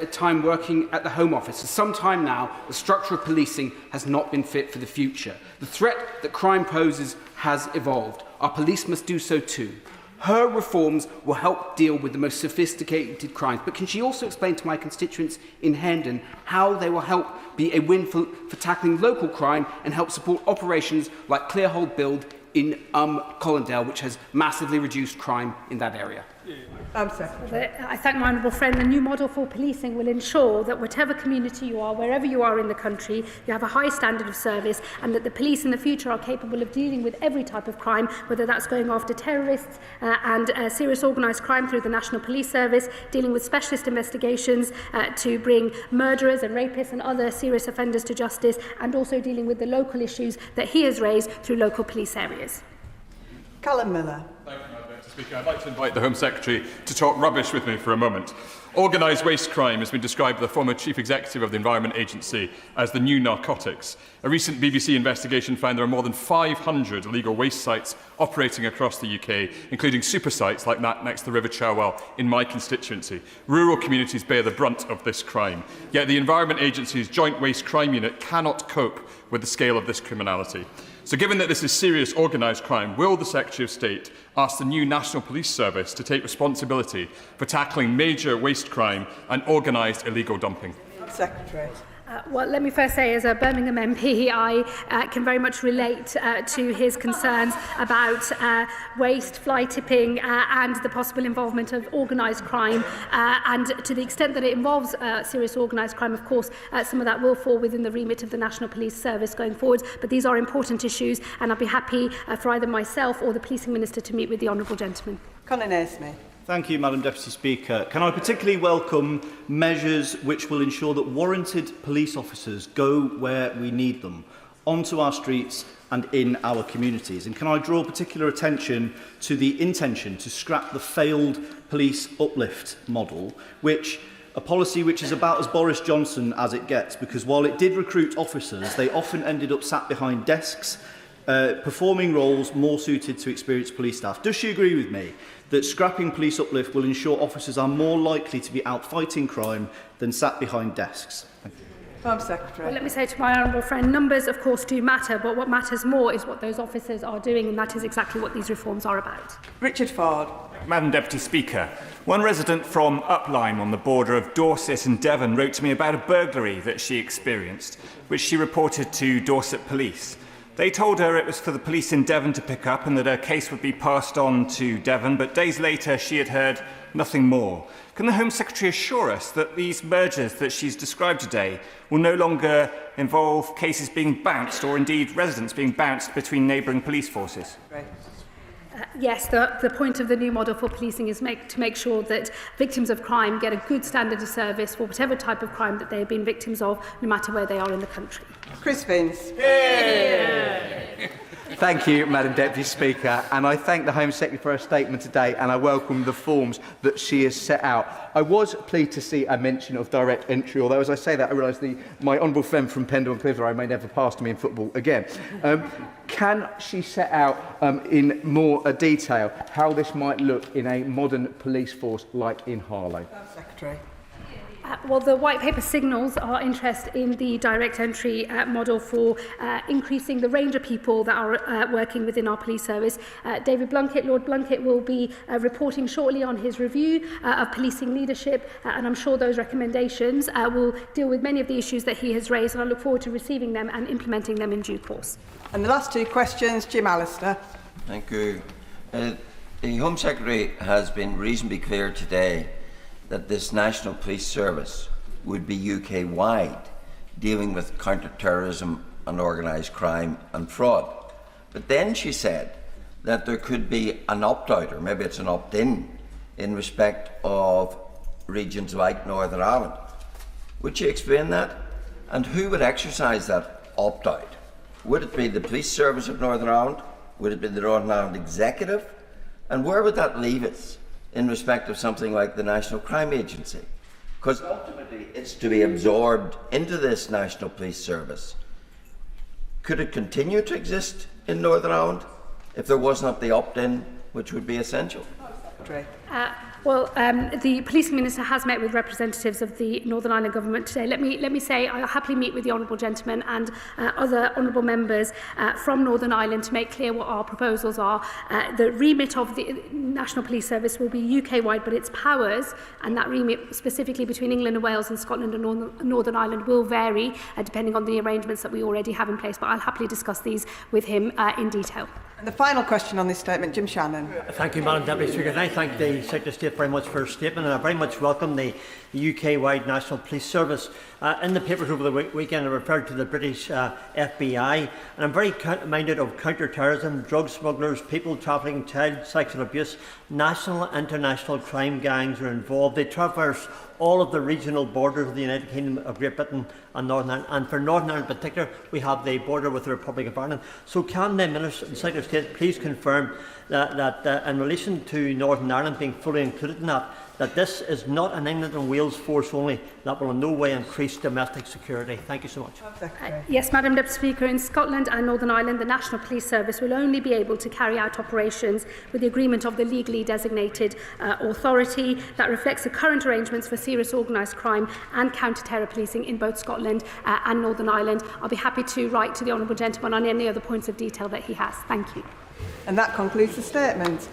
I: time working at the Home Office, for some time now, the structure of policing has not been fit for the future. The threat that crime poses has evolved. Our police must do so too. Her reforms will help deal with the most sophisticated crimes, but can she also explain to my constituents in Hendon how they will help be a win for tackling local crime and help support operations like Clearhold Build in Colindale, which has massively reduced crime in that area?
B: I thank my honourable friend. The new model for policing will ensure that whatever community you are, wherever you are in the country, you have a high standard of service, and that the police in the future are capable of dealing with every type of crime, whether that's going after terrorists and serious organised crime through the National Police Service, dealing with specialist investigations to bring murderers and rapists and other serious offenders to justice, and also dealing with the local issues that he has raised through local police areas.
P: Callum Miller.
J: Thank you, Madam Deputy Speaker. I'd like to invite the Home Secretary to talk rubbish with me for a moment. Organised waste crime has been described by the former Chief Executive of the Environment Agency as the new narcotics. A recent BBC investigation found there are more than 500 illegal waste sites operating across the UK, including super sites like that next to the River Cherwell in my constituency. Rural communities bear the brunt of this crime. Yet the Environment Agency's Joint Waste Crime Unit cannot cope with the scale of this criminality. So given that this is serious organised crime, will the Secretary of State ask the new National Police Service to take responsibility for tackling major waste crime and organised illegal dumping?
P: Secretary.
B: Well, let me first say, as a Birmingham MP, I can very much relate to his concerns about waste, fly tipping and the possible involvement of organised crime. And to the extent that it involves serious organised crime, of course, some of that will fall within the remit of the National Police Service going forward. But these are important issues, and I'll be happy for either myself or the Policing Minister to meet with the honourable gentleman.
P: Colin Airsmith.
K: Thank you, Madam Deputy Speaker. Can I particularly welcome measures which will ensure that warranted police officers go where we need them, onto our streets and in our communities? And can I draw particular attention to the intention to scrap the failed police uplift model, a policy which is about as Boris Johnson as it gets, because while it did recruit officers, they often ended up sat behind desks, performing roles more suited to experienced police staff. Does she agree with me that scrapping police uplift will ensure officers are more likely to be out fighting crime than sat behind desks? Thank you.
P: Home Secretary.
B: Well, let me say to my honourable friend, numbers of course do matter, but what matters more is what those officers are doing, and that is exactly what these reforms are about.
P: Richard Ford.
L: Madam Deputy Speaker, one resident from Upline on the border of Dorset and Devon wrote to me about a burglary that she experienced, which she reported to Dorset Police. They told her it was for the police in Devon to pick up and that her case would be passed on to Devon, but days later she had heard nothing more. Can the Home Secretary assure us that these mergers that she's described today will no longer involve cases being bounced, or indeed residents being bounced between neighbouring police forces?
P: Right.
B: Yes, the point of the new model for policing is to make sure that victims of crime get a good standard of service for whatever type of crime that they have been victims of, no matter where they are in the country.
P: Chris Vince.
M: Thank you, Madam Deputy Speaker, and I thank the Home Secretary for her statement today, and I welcome the forms that she has set out. I was pleased to see a mention of direct entry, although as I say that I realise my honourable friend from Pendle and Clitheroe may never pass to me in football again. Can she set out in more detail how this might look in a modern police force like in Harlow?
P: Secretary.
B: Well, the White Paper signals our interest in the direct entry model for increasing the range of people that are working within our police service. Lord Blunkett will be reporting shortly on his review of policing leadership, and I'm sure those recommendations will deal with many of the issues that he has raised, and I look forward to receiving them and implementing them in due course.
P: And the last two questions, Jim Allister.
A: Thank you. The Home Secretary has been reasonably clear today that this National Police Service would be UK-wide, dealing with counter-terrorism and organised crime and fraud. But then she said that there could be an opt-out, or maybe it's an opt-in, in respect of regions like Northern Ireland. Would you explain that? And who would exercise that opt-out? Would it be the Police Service of Northern Ireland? Would it be the Northern Ireland Executive? And where would that leave us in respect of something like the National Crime Agency? Because ultimately it's to be absorbed into this National Police Service. Could it continue to exist in Northern Ireland if there was not the opt-in, which would be essential?
B: The Policing Minister has met with representatives of the Northern Ireland Government today. Let me say I'll happily meet with the Honourable Gentleman and other Honourable Members from Northern Ireland to make clear what our proposals are. The remit of the National Police Service will be UK-wide, but its powers and that remit specifically between England and Wales and Scotland and Northern Ireland will vary depending on the arrangements that we already have in place. But I'll happily discuss these with him in detail.
P: And the final question on this statement, Jim Shannon.
W: Thank you, Madam Deputy Speaker. And I thank the Secretary of State very much for her statement, and I very much welcome the UK-wide National Police Service. In the papers over the weekend, I referred to the British FBI, and I'm very minded of counter-terrorism, drug smugglers, people trafficking, child sexual abuse. National and international crime gangs are involved. They traverse all of the regional borders of the United Kingdom of Great Britain and Northern Ireland. And for Northern Ireland in particular, we have the border with the Republic of Ireland. So can the Minister and Secretary of State please confirm that in relation to Northern Ireland being fully included in that this is not an England and Wales force only, that will in no way increase domestic security? Thank you so much.
B: Yes, Madam Deputy Speaker, in Scotland and Northern Ireland, the National Police Service will only be able to carry out operations with the agreement of the legally designated authority that reflects the current arrangements for serious organised crime and counter-terror policing in both Scotland and Northern Ireland. I'll be happy to write to the Honourable Gentleman on any other points of detail that he has. Thank you.
P: And that concludes the statement.